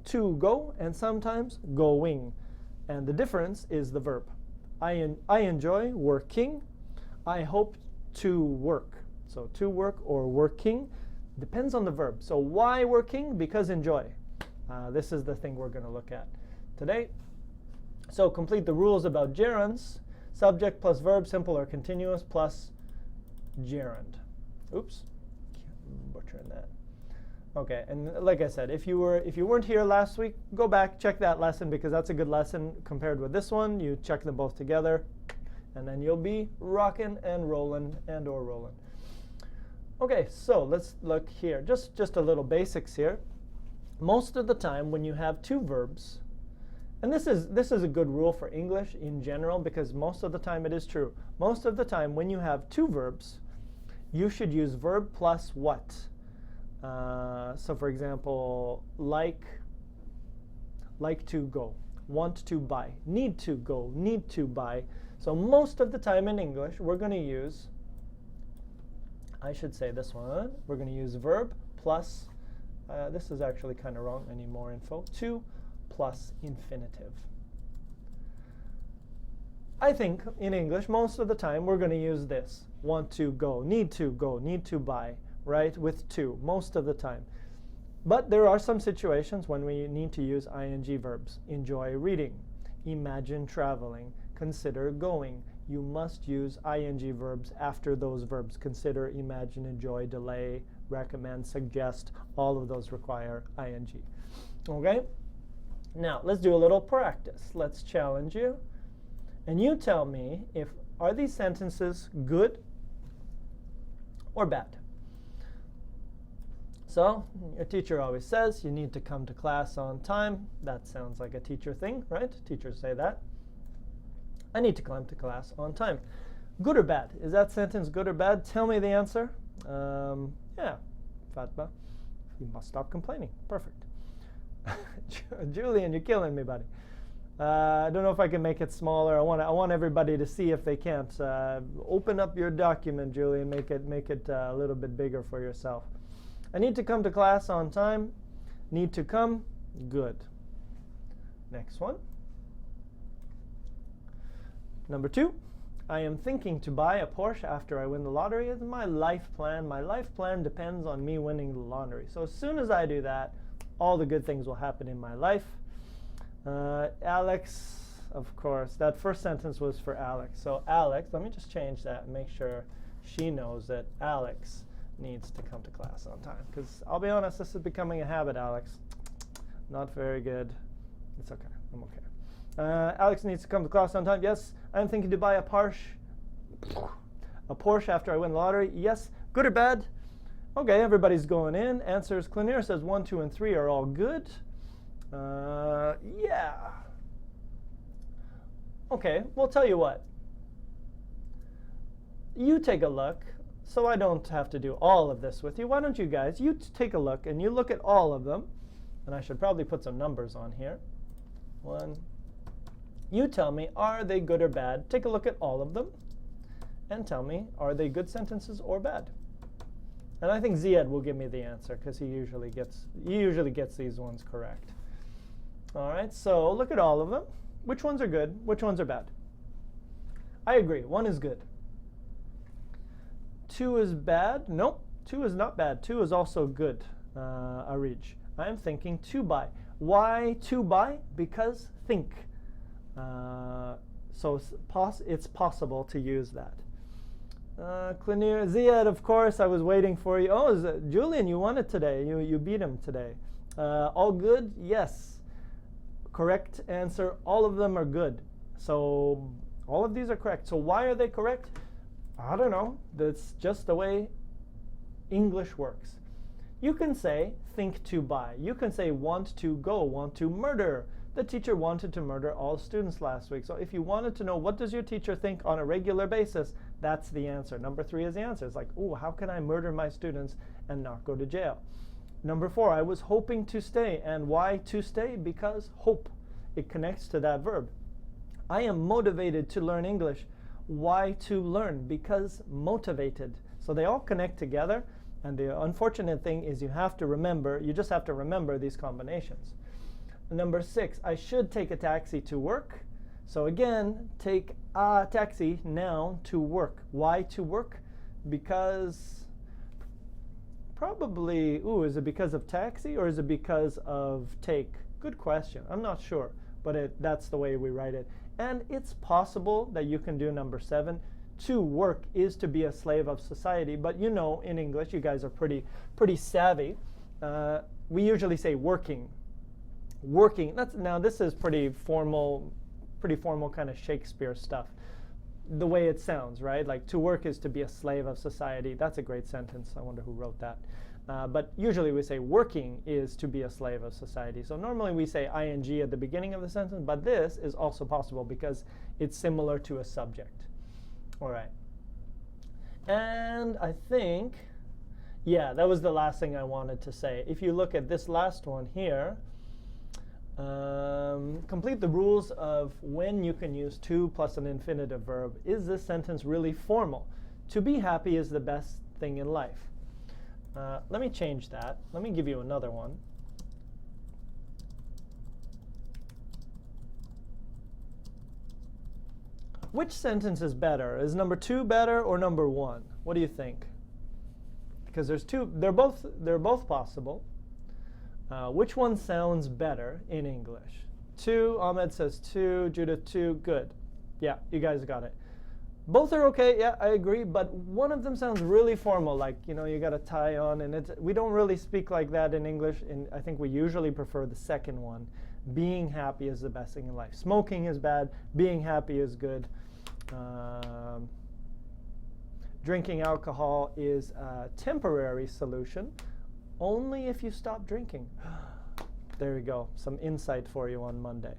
to go and sometimes going. And the difference is the verb. I enjoy working. I hope to work. So to work or working depends on the verb. So why working? Because enjoy. This is the thing we're going to look at today. So complete the rules about gerunds. Subject plus verb, simple or continuous, plus gerund. Oops, butchering that. Okay, and like I said, if you weren't here last week, go back, check that lesson, because that's a good lesson compared with this one. You check them both together, and then you'll be rocking and rolling and or rolling. Okay, so let's look here. Just a little basics here. Most of the time when you have two verbs, and this is a good rule for English in general, because most of the time it is true. Most of the time when you have two verbs, you should use verb plus what. So for example, like to go, want to buy, need to go, need to buy. So most of the time in English, we're going to use, I should say this one, we're going to use verb plus, this is actually kind of wrong, I need more info, to plus infinitive. I think in English, most of the time, we're going to use this, want to go, need to buy, right, with to, most of the time. But there are some situations when we need to use ing verbs. Enjoy reading, imagine traveling, consider going. You must use ing verbs after those verbs. Consider, imagine, enjoy, delay, recommend, suggest. All of those require ing. Okay? Now, let's do a little practice. Let's challenge you. And you tell me if are these sentences good or bad? So, your teacher always says you need to come to class on time. That sounds like a teacher thing, right? Teachers say that. I need to come to class on time. Good or bad? Is that sentence good or bad? Tell me the answer. Yeah, Fatma. You must stop complaining. Perfect. Julian, you're killing me, buddy. I don't know if I can make it smaller. I want everybody to see if they can't. Open up your document, Julian. Make it a little bit bigger for yourself. I need to come to class on time. Need to come. Good. Next one. Number 2. I am thinking to buy a Porsche after I win the lottery. It's my life plan. My life plan depends on me winning the lottery. So as soon as I do that, all the good things will happen in my life. Alex, of course, that first sentence was for Alex. So Alex, let me just change that and make sure she knows that Alex needs to come to class on time. Because I'll be honest, this is becoming a habit, Alex. Not very good. It's okay. I'm okay. Alex needs to come to class on time. Yes, I'm thinking to buy a Porsche after I win the lottery. Yes. Good or bad? Okay, everybody's going in. Answers. Cleaner says 1, 2, and 3 are all good. Yeah. Okay, well, tell you what. You take a look, so I don't have to do all of this with you. Why don't you guys, you take a look, and you look at all of them. And I should probably put some numbers on here. 1. You tell me, are they good or bad? Take a look at all of them, and tell me, are they good sentences or bad? And I think Ziad will give me the answer, because he usually gets these ones correct. All right, so look at all of them. Which ones are good? Which ones are bad? I agree. 1 is good. 2 is bad? Nope. 2 is not bad. 2 is also good. Arij. I am thinking to buy. Why to buy? Because think. So it's possible to use that. Cleaner. Ziad, of course, I was waiting for you. Oh, Julian, you won it today. You beat him today. All good? Yes. Correct answer. All of them are good. So all of these are correct. So why are they correct? I don't know. That's just the way English works. You can say think to buy. You can say want to go, want to murder. The teacher wanted to murder all students last week. So if you wanted to know what does your teacher think on a regular basis, that's the answer. Number 3 is the answer. It's like, oh, how can I murder my students and not go to jail? Number 4, I was hoping to stay. And why to stay? Because hope. It connects to that verb. I am motivated to learn English. Why to learn? Because motivated. So they all connect together. And the unfortunate thing is you just have to remember these combinations. Number 6, I should take a taxi to work. So again, take a taxi, noun, to work. Why to work? Because probably, is it because of taxi or is it because of take? Good question. I'm not sure, but that's the way we write it. And it's possible that you can do number 7. To work is to be a slave of society, but you know, in English, you guys are pretty savvy. We usually say working. Working. Now this is pretty formal kind of Shakespeare stuff. The way it sounds, right? Like to work is to be a slave of society. That's a great sentence. I wonder who wrote that. But usually we say working is to be a slave of society. So normally we say ing at the beginning of the sentence, but this is also possible because it's similar to a subject. All right. And I think, yeah, that was the last thing I wanted to say. If you look at this last one here, complete the rules of when you can use to plus an infinitive verb. Is this sentence really formal? To be happy is the best thing in life. Let me change that. Let me give you another one. Which sentence is better? Is number 2 better or number 1? What do you think? Because there's two. They're both possible. Which one sounds better in English? 2. Ahmed says 2. Judith 2. Good. Yeah, you guys got it. Both are okay. Yeah, I agree. But one of them sounds really formal, like you got a tie on, and we don't really speak like that in English. And I think we usually prefer the second one. Being happy is the best thing in life. Smoking is bad. Being happy is good. Drinking alcohol is a temporary solution, only if you stop drinking. There you go. Some insight for you on Monday.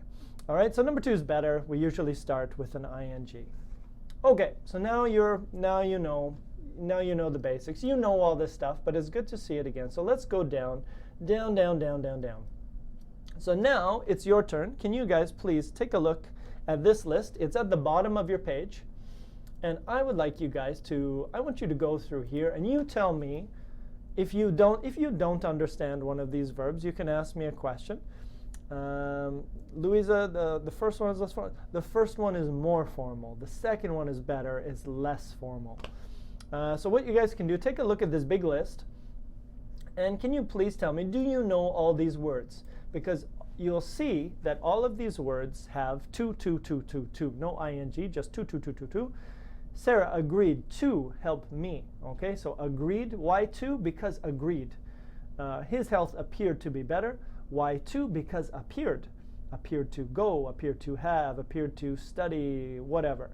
All right. So number 2 is better. We usually start with an ing. Okay. So now you know the basics. You know all this stuff, but it's good to see it again. So let's go down. So now it's your turn. Can you guys please take a look at this list? It's at the bottom of your page. And I would like you guys I want you to go through here and you tell me if you don't understand one of these verbs, you can ask me a question. Louisa, the first one is less formal. The first one is more formal. The second one is better, it's less formal. So what you guys can do, take a look at this big list. And can you please tell me, do you know all these words? Because you'll see that all of these words have to, no ing, just to. Sarah agreed to help me. Okay, so agreed. Why to? Because agreed. His health appeared to be better. Why to? Because appeared. Appeared to go, appeared to have, appeared to study, whatever.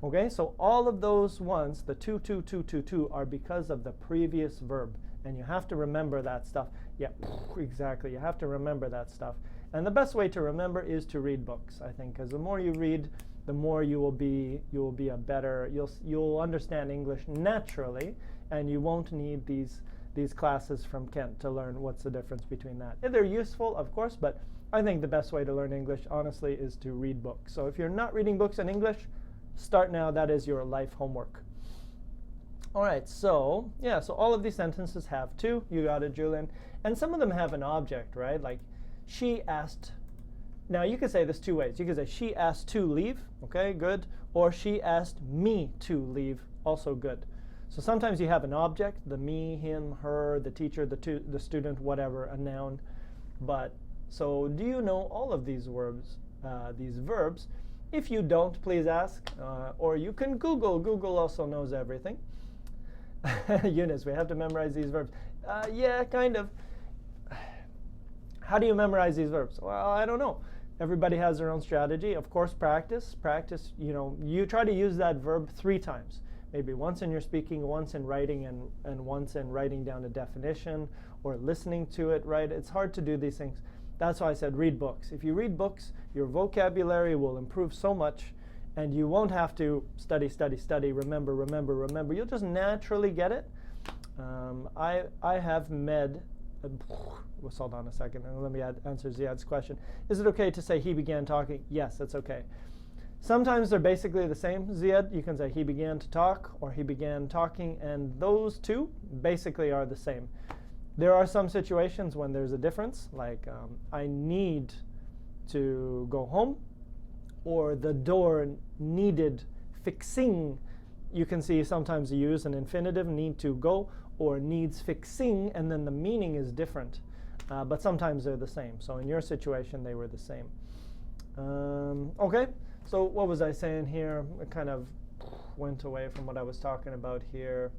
Okay, so all of those ones, the to, are because of the previous verb. And you have to remember that stuff. Yeah, exactly. You have to remember that stuff. And the best way to remember is to read books, I think, because the more you read, the more you'll understand English naturally, and you won't need these classes from Kent to learn what's the difference between that. And they're useful, of course, but I think the best way to learn English, honestly, is to read books. So if you're not reading books in English, start now. That is your life homework. All right, so yeah, so all of these sentences have to. You got it, Julian. And some of them have an object, right? Like, she asked. Now, you could say this 2 ways. You could say, she asked to leave. Okay, good. Or she asked me to leave. Also good. So sometimes you have an object, the me, him, her, the teacher, the student, whatever, a noun. But so do you know all of these verbs? If you don't, please ask. Or you can Google. Google also knows everything. Eunice, we have to memorize these verbs. Yeah, kind of. How do you memorize these verbs? Well, I don't know. Everybody has their own strategy. Of course, practice. Practice, you try to use that verb 3 times. Maybe once in your speaking, once in writing, and once in writing down a definition or listening to it, right? It's hard to do these things. That's why I said read books. If you read books, your vocabulary will improve so much, and you won't have to study, remember. You'll just naturally get it. I have hold on a second, and let me answer Ziad's question. Is it okay to say he began talking? Yes, that's okay. Sometimes they're basically the same. Ziad, you can say he began to talk or he began talking, and those two basically are the same. There are some situations when there's a difference, like I need to go home, or the door needed fixing. You can see sometimes you use an infinitive, need to go, or needs fixing, and then the meaning is different. But sometimes they're the same. So in your situation, they were the same. Okay, so what was I saying here? I kind of went away from what I was talking about here.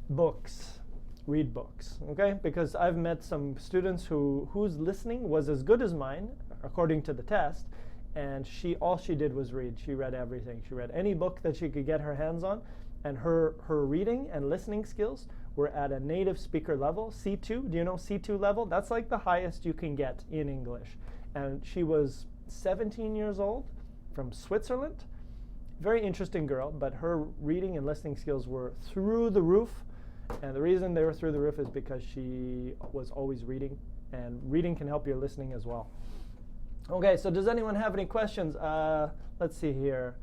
Books. Read books, okay? Because I've met some students whose listening was as good as mine, according to the test, and all she did was read. She read everything. She read any book that she could get her hands on, and her reading and listening skills were at a native speaker level, C2. Do you know C2 level? That's like the highest you can get in English. And she was 17 years old, from Switzerland. Very interesting girl, but her reading and listening skills were through the roof. And the reason they were through the roof is because she was always reading, and reading can help your listening as well. Okay, so does anyone have any questions? Let's see here.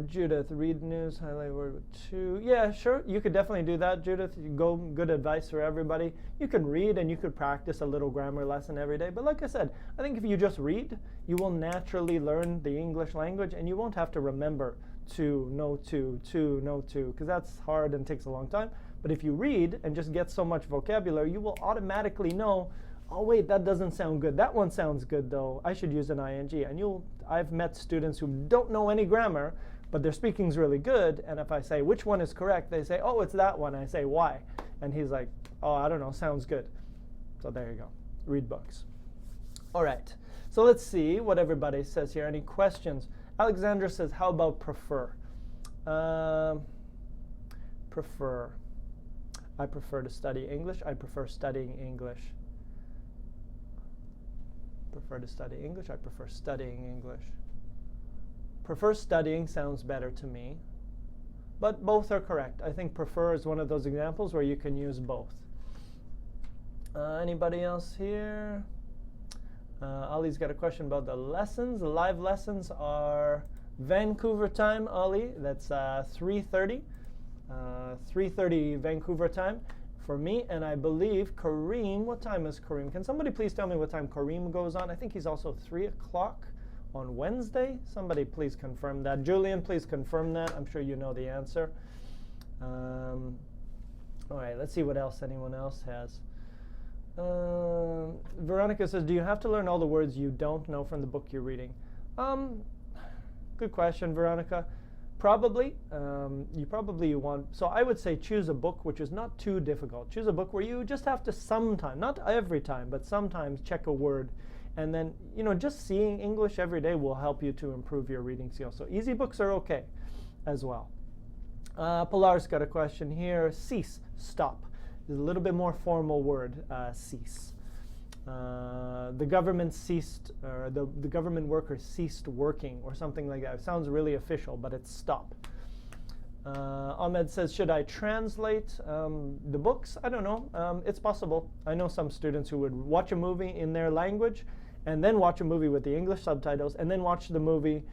Judith, read news, highlight word 2. Yeah, sure, you could definitely do that, Judith. Good advice for everybody. You can read and you could practice a little grammar lesson every day. But like I said, I think if you just read, you will naturally learn the English language, and you won't have to remember to, know to, know to, because that's hard and takes a long time. But if you read and just get so much vocabulary, you will automatically know, oh wait, that doesn't sound good. That one sounds good though. I should use an ing. And I've met students who don't know any grammar, but their speaking's really good. And if I say, which one is correct? They say, oh, it's that one. I say, why? And he's like, oh, I don't know, sounds good. So there you go. Read books. All right. So let's see what everybody says here. Any questions? Alexandra says, how about prefer? Prefer. I prefer to study English. I prefer studying English. Prefer to study English. I prefer studying English. Prefer studying sounds better to me. But both are correct. I think prefer is one of those examples where you can use both. Anybody else here? Ali's got a question about the lessons. The live lessons are Vancouver time, Ali. That's 3:30. 3:30 Vancouver time for me, and I believe Kareem, what time is Kareem? Can somebody please tell me what time Kareem goes on? I think he's also 3 o'clock on Wednesday. Somebody please confirm that. Julian, please confirm that. I'm sure you know the answer. All right, let's see what else anyone else has. Veronica says, do you have to learn all the words you don't know from the book you're reading? Good question, Veronica. Probably. You want, so I would say choose a book which is not too difficult. Choose a book where you just have to sometime, not every time, but sometimes check a word. And then, just seeing English every day will help you to improve your reading skills. So easy books are okay as well. Pilar's got a question here. Cease, stop. There's a little bit more formal word, cease. The government ceased, or the government workers ceased working, or something like that. It sounds really official, but it's stop. Ahmed says, should I translate the books? I don't know. It's possible. I know some students who would watch a movie in their language, and then watch a movie with the English subtitles, and then watch the movie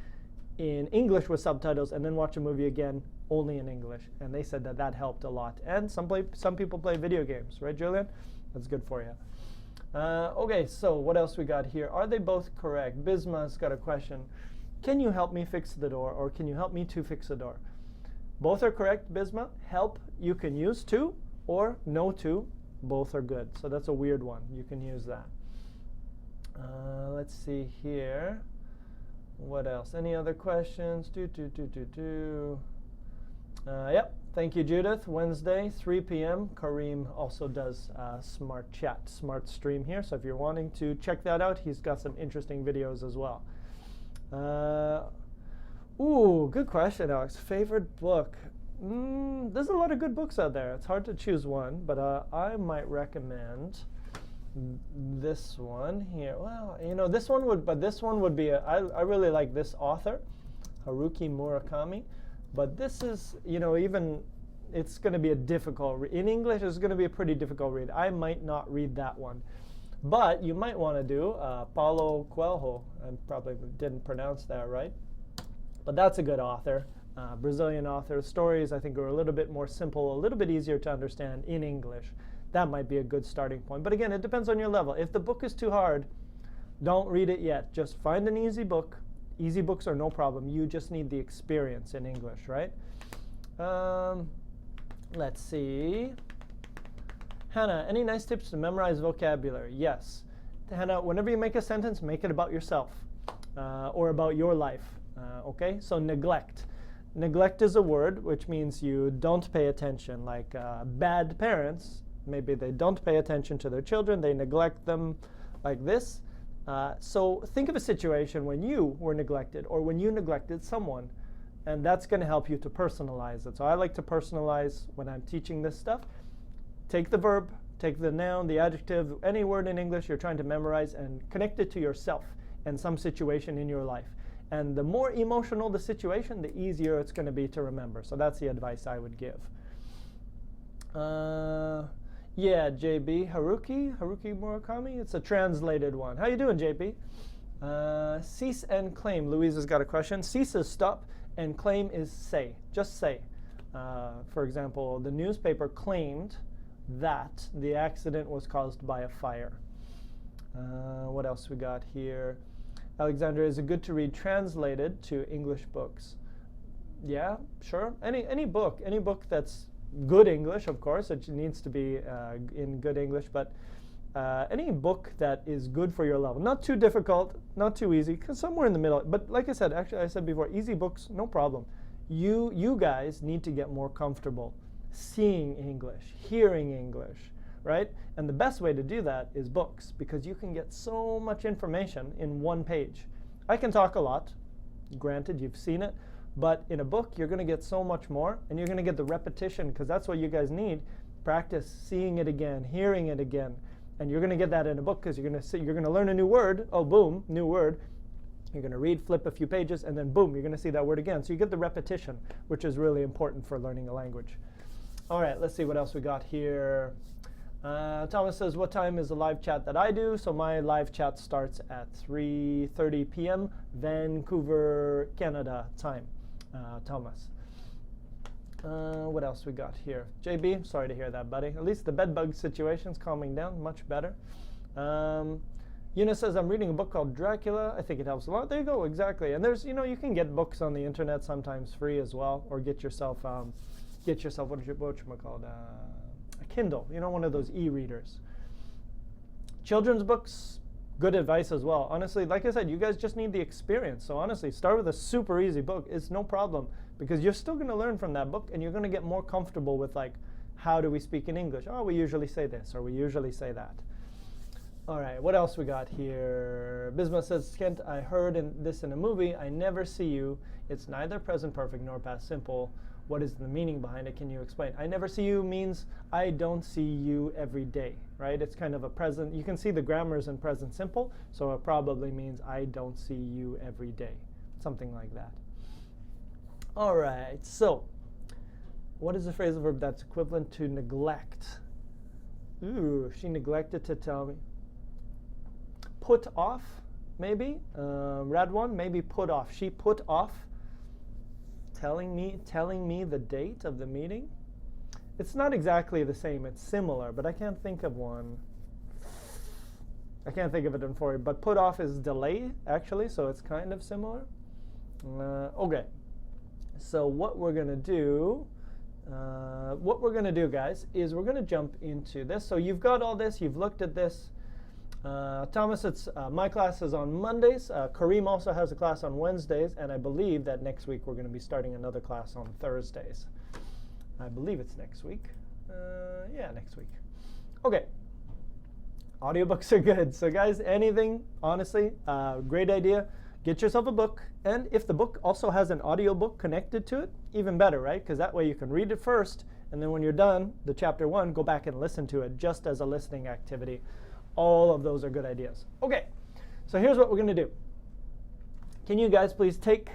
in English with subtitles, and then watch a movie again only in English. And they said that helped a lot. And some people play video games, right, Julian? That's good for you. Okay, so what else we got here? Are they both correct? Bisma's got a question. Can you help me fix the door, or can you help me to fix the door? Both are correct, Bisma. Help, you can use to, or no to. Both are good. So that's a weird one. You can use that. Let's see here. What else? Any other questions? Yep. Thank you, Judith. Wednesday, 3 p.m. Kareem also does Smrt Chat, Smrt Stream here. So if you're wanting to check that out, he's got some interesting videos as well. Ooh, good question, Alex. Favorite book? There's a lot of good books out there. It's hard to choose one, but I might recommend this one here. Well, this one would be I really like this author, Haruki Murakami. But this is, even it's going to be a difficult read. In English, it's going to be a pretty difficult read. I might not read that one. But you might want to do Paulo Coelho. I probably didn't pronounce that right. But that's a good author, Brazilian author. Stories, I think, are a little bit more simple, a little bit easier to understand in English. That might be a good starting point. But again, it depends on your level. If the book is too hard, don't read it yet. Just find an easy book. Easy books are no problem. You just need the experience in English, right? Let's see. Hannah, any nice tips to memorize vocabulary? Yes. Hannah, whenever you make a sentence, make it about yourself or about your life. Okay? So neglect. Neglect is a word which means you don't pay attention. Like bad parents, maybe they don't pay attention to their children. They neglect them like this. So think of a situation when you were neglected or when you neglected someone. And that's going to help you to personalize it. So I like to personalize when I'm teaching this stuff. Take the verb, take the noun, the adjective, any word in English you're trying to memorize and connect it to yourself and some situation in your life. And the more emotional the situation, the easier it's going to be to remember. So that's the advice I would give. Yeah, JB, Haruki Murakami. It's a translated one. How you doing, JB? Cease and claim. Louise has got a question. Cease is stop, and claim is say. Just say. For example, the newspaper claimed that the accident was caused by a fire. What else we got here? Alexander, is it good to read translated to English books? Yeah, sure. Any book that's good English, of course. It needs to be in good English, but any book that is good for your level. Not too difficult, not too easy, because somewhere in the middle. But like I said, actually I said before, easy books, no problem. You guys need to get more comfortable seeing English, hearing English, right? And the best way to do that is books, because you can get so much information in one page. I can talk a lot, granted, you've seen it, but in a book, you're going to get so much more, and you're going to get the repetition, because that's what you guys need. Practice seeing it again, hearing it again, and you're going to get that in a book, because you're going to learn a new word. Oh, boom, new word. You're going to read, flip a few pages, and then boom, you're going to see that word again. So you get the repetition, which is really important for learning a language. All right, let's see what else we got here. Thomas says, what time is the live chat that I do? So my live chat starts at 3:30 p.m. Vancouver, Canada time. Thomas. What else we got here? JB, sorry to hear that, buddy. At least the bed bug situation's calming down, much better. Eunice says, I'm reading a book called Dracula. I think it helps a lot. There you go, exactly. And there's, you can get books on the internet sometimes free as well, or get yourself whatchamacallit, a Kindle, one of those e-readers. Children's books, good advice as well. Honestly, like I said, you guys just need the experience. So honestly, start with a super easy book. It's no problem, because you're still going to learn from that book, and you're going to get more comfortable with, like, how do we speak in English? Oh, we usually say this, or we usually say that. All right, what else we got here? Bisma says, Kent, I heard this in a movie. I never see you. It's neither present perfect nor past simple. What is the meaning behind it? Can you explain? I never see you means I don't see you every day, right? It's kind of a present. You can see the grammars in present simple, so it probably means I don't see you every day, something like that. All right, so what is the phrasal verb that's equivalent to neglect? Ooh, she neglected to tell me. Put off, maybe. Radwan, maybe put off. She put off telling me the date of the meeting. It's not exactly the same. It's similar, but I can't think of one. I can't think of it for you. But put off is delay, actually, so it's kind of similar. Okay. So what we're going to do, guys, is we're going to jump into this. So you've got all this. You've looked at this. Thomas, my class is on Mondays. Kareem also has a class on Wednesdays, and I believe that next week we're going to be starting another class on Thursdays. I believe it's next week. Yeah, next week. Okay. Audiobooks are good. So guys, anything, honestly, great idea. Get yourself a book, and if the book also has an audiobook connected to it, even better, right? Because that way you can read it first, and then when you're done, the chapter 1, go back and listen to it just as a listening activity. All of those are good ideas. Okay, so here's what we're going to do. Can you guys please take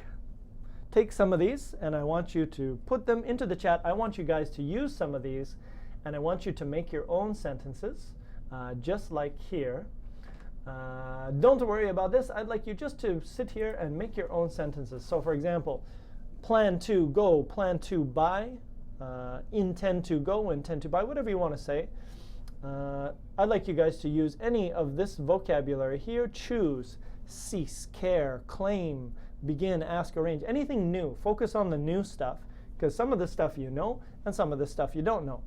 some of these, and I want you to put them into the chat. I want you guys to use some of these, and I want you to make your own sentences, just like here. Don't worry about this. I'd like you just to sit here and make your own sentences. So for example, plan to go, plan to buy, intend to go, intend to buy, whatever you want to say. I'd like you guys to use any of this vocabulary here. Choose, cease, care, claim, begin, ask, arrange, anything new. Focus on the new stuff, because some of the stuff you know and some of the stuff you don't know.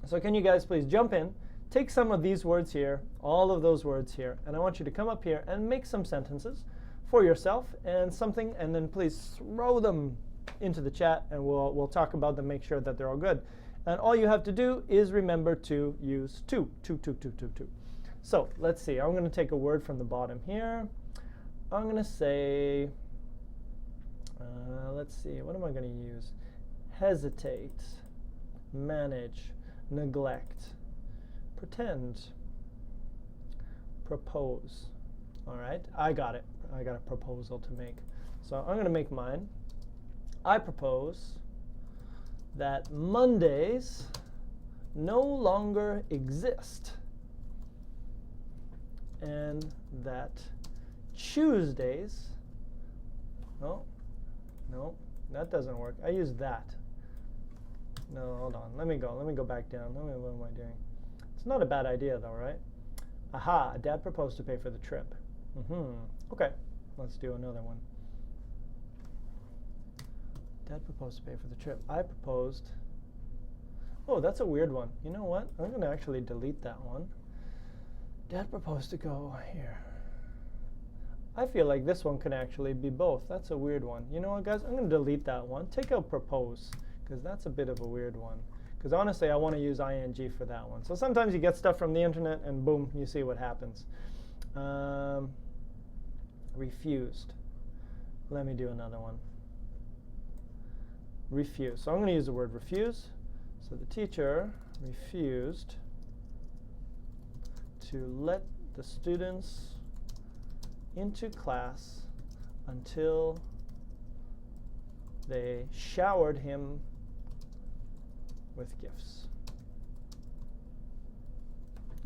So can you guys please jump in, take some of these words here, all of those words here, and I want you to come up here and make some sentences for yourself and something, and then please throw them into the chat and we'll talk about them, make sure that they're all good. And all you have to do is remember to use to. So let's see. I'm going to take a word from the bottom here. I'm going to say, let's see, what am I going to use? Hesitate, manage, neglect, pretend, propose. All right, I got it. I got a proposal to make. So I'm going to make mine. I propose that Mondays no longer exist, and that Tuesdays, no, that doesn't work. I use that. No, hold on. Let me go back down. What am I doing? It's not a bad idea though, right? Aha, Dad proposed to pay for the trip. Okay, let's do another one. Dad proposed to pay for the trip. I proposed. Oh, that's a weird one. You know what? I'm going to actually delete that one. Dad proposed to go here. I feel like this one can actually be both. That's a weird one. You know what, guys? I'm going to delete that one. Take out propose, because that's a bit of a weird one. Because honestly, I want to use ing for that one. So sometimes you get stuff from the internet, and boom, you see what happens. Refused. Let me do another one. Refuse. So I'm going to use the word refuse. So the teacher refused to let the students into class until they showered him with gifts.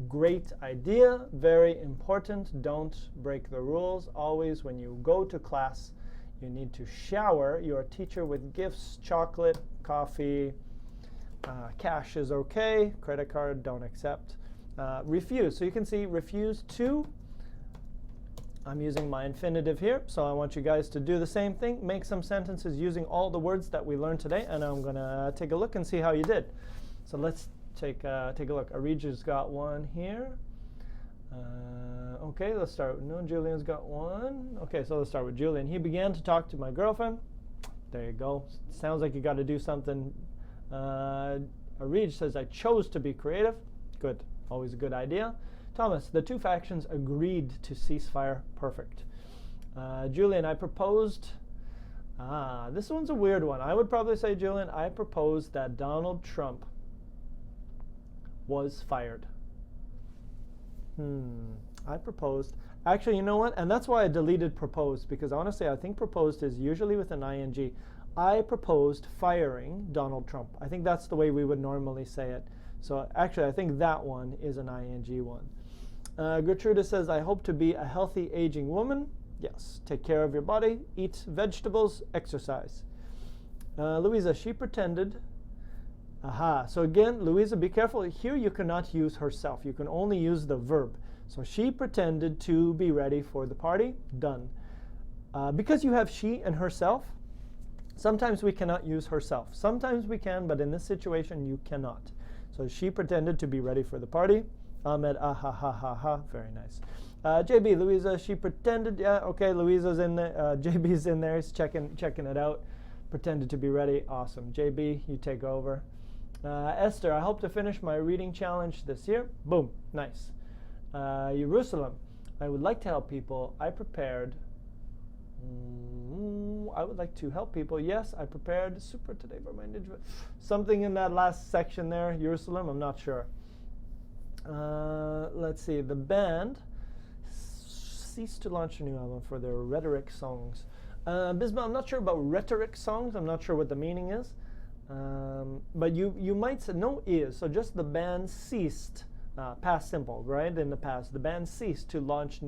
Great idea, very important. Don't break the rules. Always when you go to class, you need to shower your teacher with gifts, chocolate, coffee, cash is okay, credit card, don't accept. Refuse, so you can see refuse to. I'm using my infinitive here, so I want you guys to do the same thing. Make some sentences using all the words that we learned today, and I'm going to take a look and see how you did. So let's take a look. Arija's got one here. Okay, let's start. No, Julian's got one. Okay, so let's start with Julian. He began to talk to my girlfriend. There you go. Sounds like you got to do something. Arij says, I chose to be creative. Good. Always a good idea. Thomas, the two factions agreed to ceasefire. Perfect. Julian, I proposed. This one's a weird one. I would probably say, Julian, I proposed that Donald Trump was fired. I proposed. Actually, you know what? And that's why I deleted proposed, because honestly, I think proposed is usually with an ing. I proposed firing Donald Trump. I think that's the way we would normally say it. So actually, I think that one is an ing one. Gertruda says, I hope to be a healthy aging woman. Yes. Take care of your body. Eat vegetables. Exercise. Louisa, she pretended. Aha. So again, Louisa, be careful. Here you cannot use herself. You can only use the verb. So she pretended to be ready for the party. Done. Because you have she and herself, sometimes we cannot use herself. Sometimes we can, but in this situation, you cannot. So she pretended to be ready for the party. Ahmed, ha ha ha ha. Very nice. JB, Louisa, she pretended. Yeah, okay, Louisa's in there. JB's in there. He's checking it out. Pretended to be ready. Awesome. JB, you take over. Esther, I hope to finish my reading challenge this year. Boom. Nice. Jerusalem, I would like to help people. I prepared. I would like to help people. Yes, I prepared super today for my ninja. Something in that last section there, Jerusalem, I'm not sure. Let's see. The band ceased to launch a new album for their rhetoric songs. Bisma, I'm not sure about rhetoric songs. I'm not sure what the meaning is. But you might say, no is. So just the band ceased past simple, right? In the past, the band ceased to launch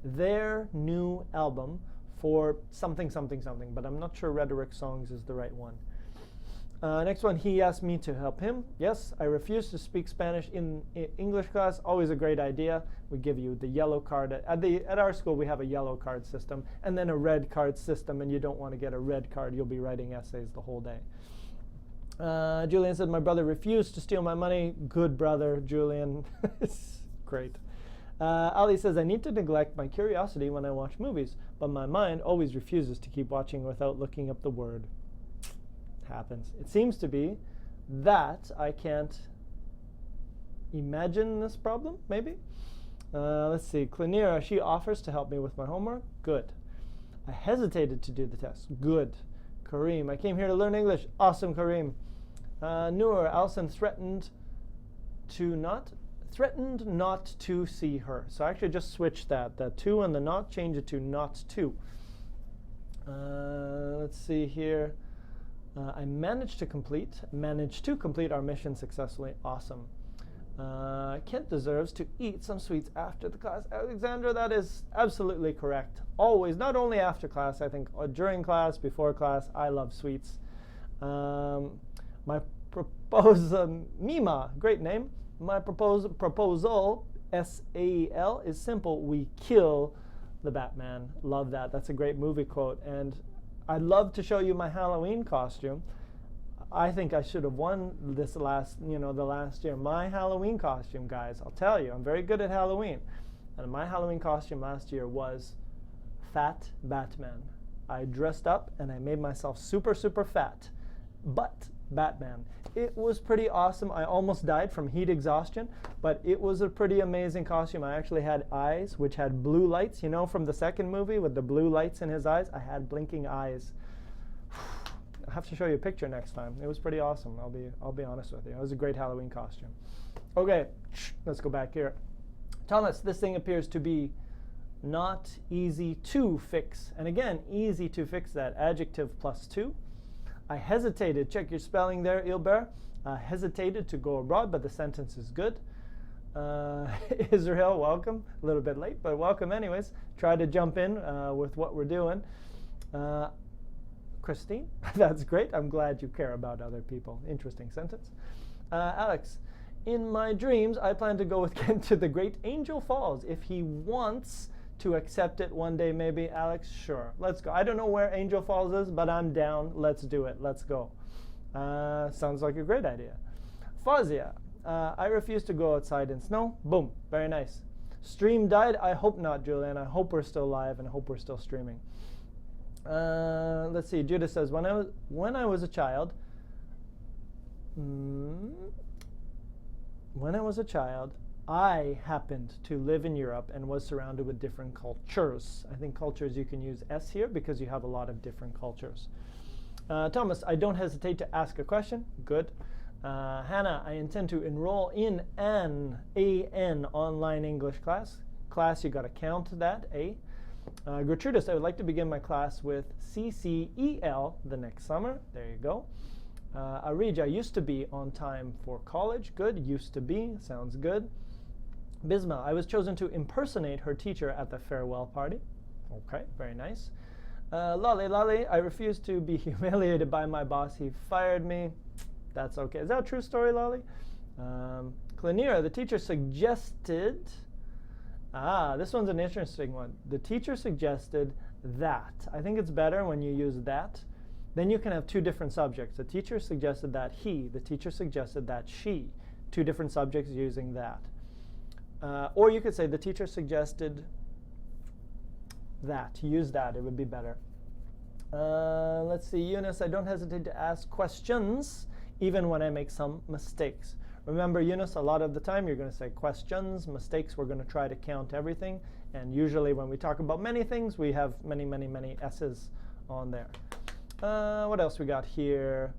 their new album for something, something, something. But I'm not sure Rhetoric Songs is the right one. Next one, he asked me to help him. Yes, I refused to speak Spanish in English class. Always a great idea. We give you the yellow card. At our school, we have a yellow card system and then a red card system, and you don't want to get a red card. You'll be writing essays the whole day. Julian said, my brother refused to steal my money. Good brother, Julian. It's great. Ali says, I need to neglect my curiosity when I watch movies, but my mind always refuses to keep watching without looking up the word. Happens. It seems to be that I can't imagine this problem, maybe. Let's see. Clinera, she offers to help me with my homework. Good. I hesitated to do the test. Good. Kareem, I came here to learn English. Awesome, Kareem. Noor, Alison threatened not to see her. So I actually just switched that. The to and the not, change it to not to. Let's see here. I managed to complete our mission successfully. Awesome. Kent deserves to eat some sweets after the class. Alexandra, that is absolutely correct. Always, not only after class, I think during class, before class, I love sweets. My proposal, Mima, great name. My proposal, SAL, is simple. We kill the Batman. Love that. That's a great movie quote. And I'd love to show you my Halloween costume. I think I should have won this the last year. My Halloween costume, guys, I'll tell you, I'm very good at Halloween. And my Halloween costume last year was Fat Batman. I dressed up and I made myself super, super fat. But Batman. It was pretty awesome. I almost died from heat exhaustion, but it was a pretty amazing costume. I actually had eyes which had blue lights, from the second movie with the blue lights in his eyes. I had blinking eyes. I'll have to show you a picture next time. It was pretty awesome. I'll be honest with you. It was a great Halloween costume. Okay, let's go back here. Thomas, this thing appears to be not easy to fix. And again, easy to fix that. Adjective plus to. I hesitated, check your spelling there, Ilber. Hesitated to go abroad, but the sentence is good. Israel, welcome. A little bit late, but welcome anyways. Try to jump in with what we're doing. Christine, that's great. I'm glad you care about other people. Interesting sentence. Alex, in my dreams, I plan to go with Kent to the Great Angel Falls. If he wants to accept it one day, maybe. Alex, sure. Let's go. I don't know where Angel Falls is, but I'm down. Let's do it. Let's go. Sounds like a great idea. Fazia, I refuse to go outside in snow. Boom. Very nice. Stream died. I hope not, Julian. I hope we're still live and I hope we're still streaming. Let's see. Judith says, when I was a child, I happened to live in Europe and was surrounded with different cultures. I think cultures, you can use S here because you have a lot of different cultures. Thomas, I don't hesitate to ask a question. Good. Hannah, I intend to enroll in an online English class. Class, you got to count that, A. Gertrudis, I would like to begin my class with CCEL the next summer. There you go. Arija, used to be on time for college. Good. Used to be. Sounds good. Bisma, I was chosen to impersonate her teacher at the farewell party. Okay, very nice. Lolly, I refused to be humiliated by my boss. He fired me. That's okay. Is that a true story, Lolly? Clinera, the teacher suggested... this one's an interesting one. The teacher suggested that. I think it's better when you use that. Then you can have two different subjects. The teacher suggested that he. The teacher suggested that she. Two different subjects using that. Or you could say the teacher suggested that. Use that. It would be better. Let's see. Eunice, I don't hesitate to ask questions even when I make some mistakes. Remember, Eunice, a lot of the time you're going to say questions, mistakes. We're going to try to count everything. And usually when we talk about many things, we have many, many, many S's on there. What else we got here?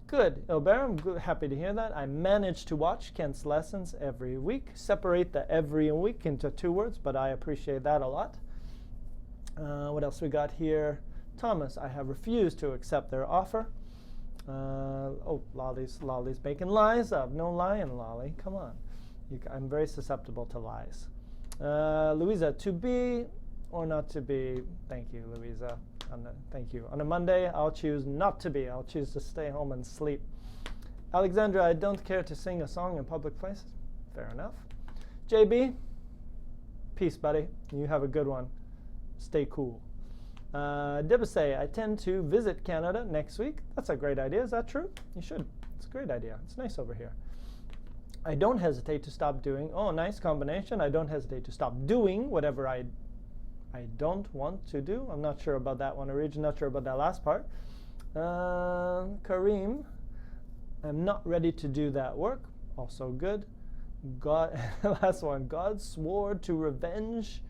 Good. Ilber, I'm happy to hear that. I managed to watch Kent's lessons every week. Separate the every week into two words, but I appreciate that a lot. What else we got here? Thomas, I have refused to accept their offer. Lolly's making lies up. No lying, Lolly. Come on. I'm very susceptible to lies. Louisa, to be or not to be? Thank you, Louisa. Thank you. On a Monday, I'll choose not to be. I'll choose to stay home and sleep. Alexandra, I don't care to sing a song in public places. Fair enough. JB, peace, buddy. You have a good one. Stay cool. Debasay, I tend to visit Canada next week. That's a great idea. Is that true? You should. It's a great idea. It's nice over here. I don't hesitate to stop doing. Oh, nice combination. I don't hesitate to stop doing whatever I don't want to do. I'm not sure about that one, Origin. Not sure about that last part. Kareem, I'm not ready to do that work. Also good. God, last one. God swore to revenge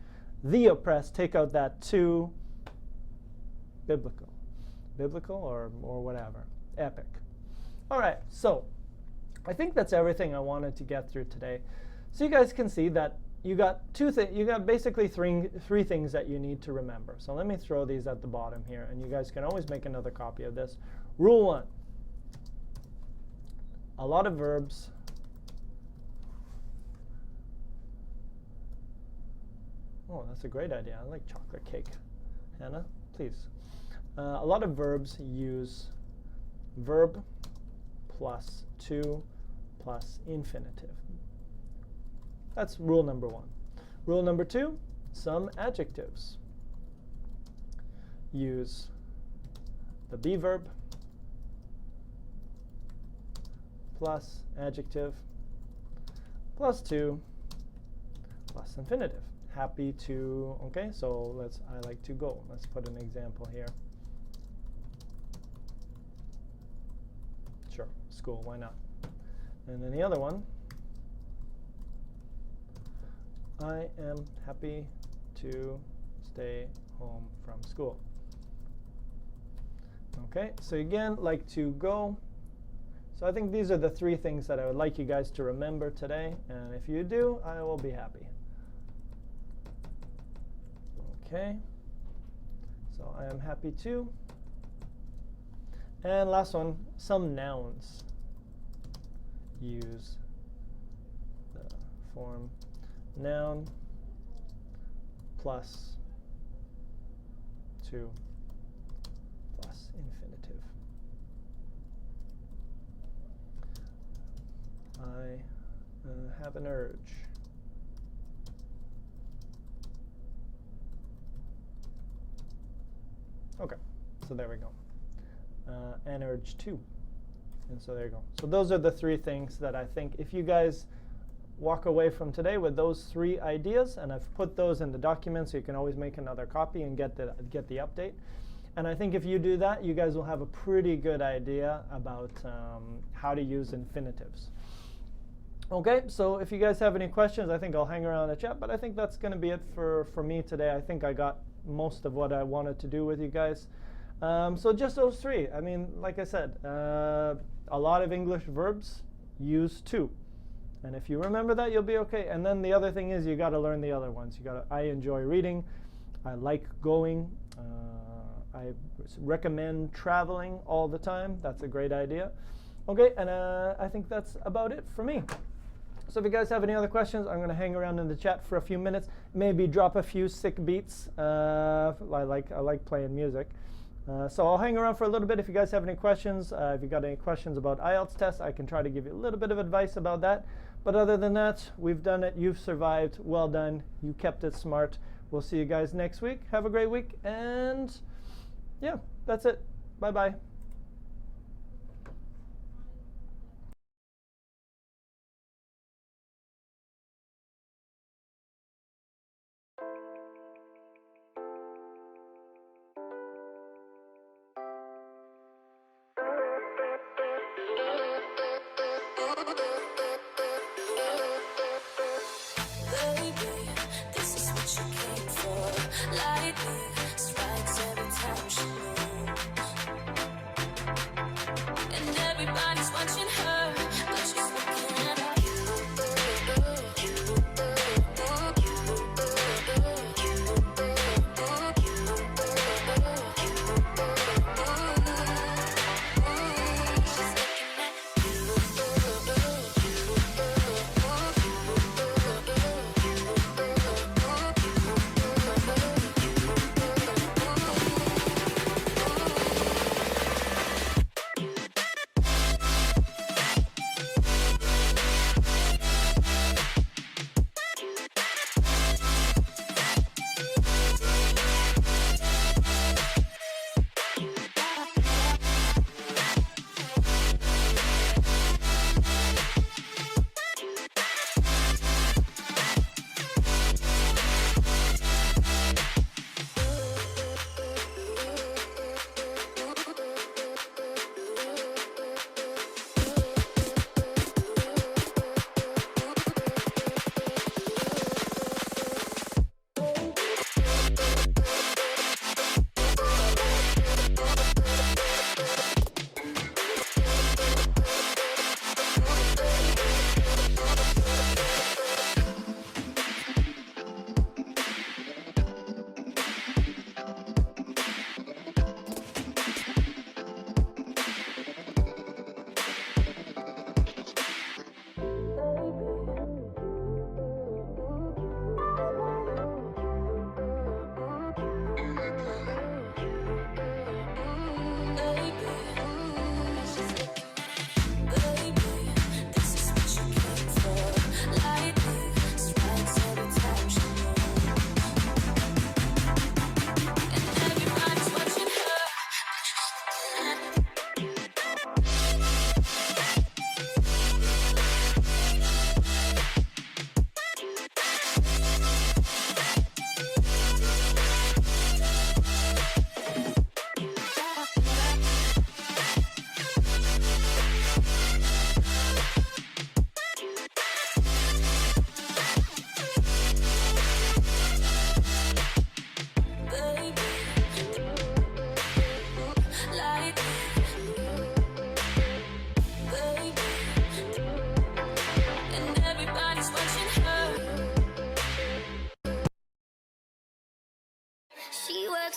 the oppressed. Take out that to. Biblical. Biblical or whatever. Epic. All right, so I think that's everything I wanted to get through today. So you guys can see that you got basically three things that you need to remember. So let me throw these at the bottom here, and you guys can always make another copy of this. Rule 1. A lot of verbs Oh, that's a great idea. I like chocolate cake. Hannah, please. A lot of verbs use verb plus to plus infinitive. That's rule number 1. Rule number 2, some adjectives use the be verb plus adjective plus to plus infinitive. Happy to, okay, so I like to go. Let's put an example here. Sure, school, why not? And then the other one, I am happy to stay home from school. Okay, so again, like to go. So I think these are the 3 things that I would like you guys to remember today. And if you do, I will be happy. Okay, so I am happy to. And last one, some nouns use the form noun plus to plus infinitive. I have an urge. Okay, so there we go. An urge too. And so there you go. So those are the 3 things that I think if you guys walk away from today with those 3 ideas, and I've put those in the document so you can always make another copy and get the update. And I think if you do that, you guys will have a pretty good idea about how to use infinitives. Okay, so if you guys have any questions, I think I'll hang around the chat, but I think that's going to be it for me today. I think I got most of what I wanted to do with you guys. So just those 3. I mean, like I said, a lot of English verbs use to. And if you remember that, you'll be okay. And then the other thing is you got to learn the other ones. You got to, I enjoy reading. I like going. I recommend traveling all the time. That's a great idea. Okay, and I think that's about it for me. So if you guys have any other questions, I'm going to hang around in the chat for a few minutes. Maybe drop a few sick beats. I like playing music. So I'll hang around for a little bit if you guys have any questions. If you got any questions about IELTS tests, I can try to give you a little bit of advice about that. But other than that, we've done it. You've survived. Well done. You kept it smart. We'll see you guys next week. Have a great week. And yeah, that's it. Bye-bye.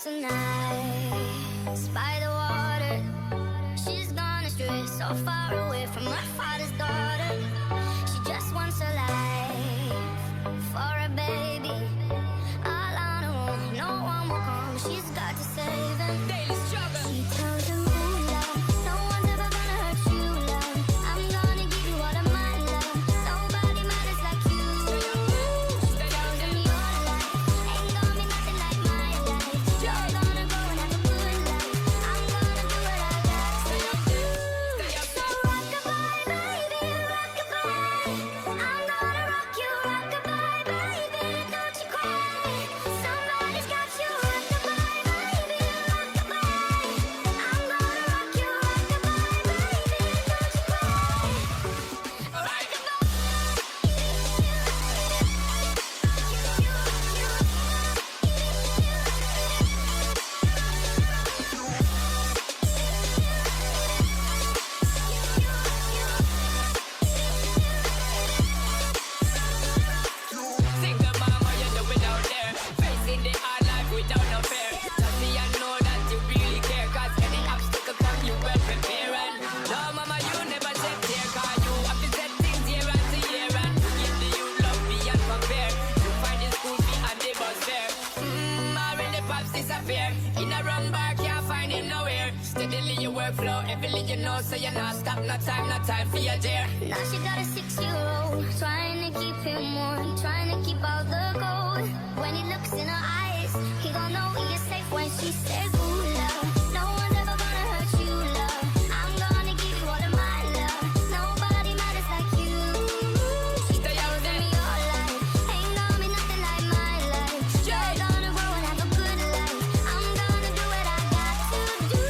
some nights by the water. She's gone astray, so far away from her father's daughter. She just wants a life for a baby. All on her own, no one will come. She's got to save him. Daily struggle. She tells him, ooh, love, no one's ever gonna hurt you, love. I'm gonna give you all of my love. Nobody matters like you. She tells him your life ain't gonna be nothing like my life. You're gonna go and have a good life. I'm gonna do what I got to do. So rock-a-bye, baby, rock-a-bye. I'm gonna rock you, rock-a-bye, baby, don't you cry. Somebody's got you, rock-a-bye, baby, rock-a-bye. I'm gonna rock you, rock-a-bye, baby, don't you cry. Single mom, what you doing out there? Facing the hard life without no fear. Just me and know that you really care. Cause any obstacle come, you well prepare. And no, mama, you never said there. Cause you have to set things year after year. And you give the youth love beyond compare. You find the school fee and the bus fare. Already pops disappear. In a wrong bar, can't find him nowhere. Steadily your workflow, every you know, so you're not stop. No time for your dear. Now she got a 6-year-old, trying to keep him warm, trying to keep out the cold. When he looks in her eyes, he gon' know he is safe when she says, ooh, love, no one's ever gonna hurt you, love. I'm gonna give you all of my love. Nobody matters like you. She tells him your life ain't gonna be nothing like my life. You're gonna grow and have a good life. I'm gonna do what I got to do.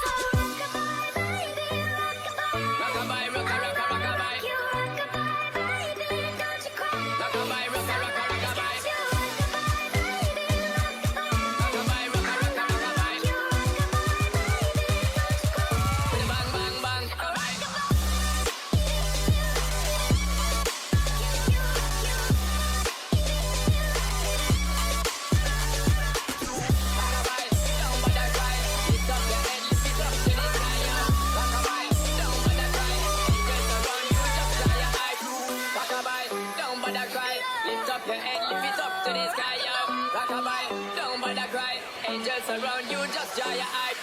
So rock-a-bye, baby, rock-a-bye. Rock-a-bye, rock-a-rock-a-rock-a-bye. You rock-a-bye, baby, don't you cry. Rock-a-bye, rock-a-rock-a-rock-a-bye. You rock-a-bye, baby, rock-a-bye. Rock-a-bye, rock-a-rock-a-rock-a-bye. You rock-a-bye, baby, don't you cry. Bang, bang, bang. Rock-a-bye, don't bother cry. Lift up your head, lift it up to the sky, yo. Rock-a-bye, don't bother cry. Angels around you, just dry your eyes. Rock-a-bye, don't bother cry. Lift up your head, lift it up to the sky, yo. Rock-a-bye, don't bother cry. Angels around you, just dry your eyes.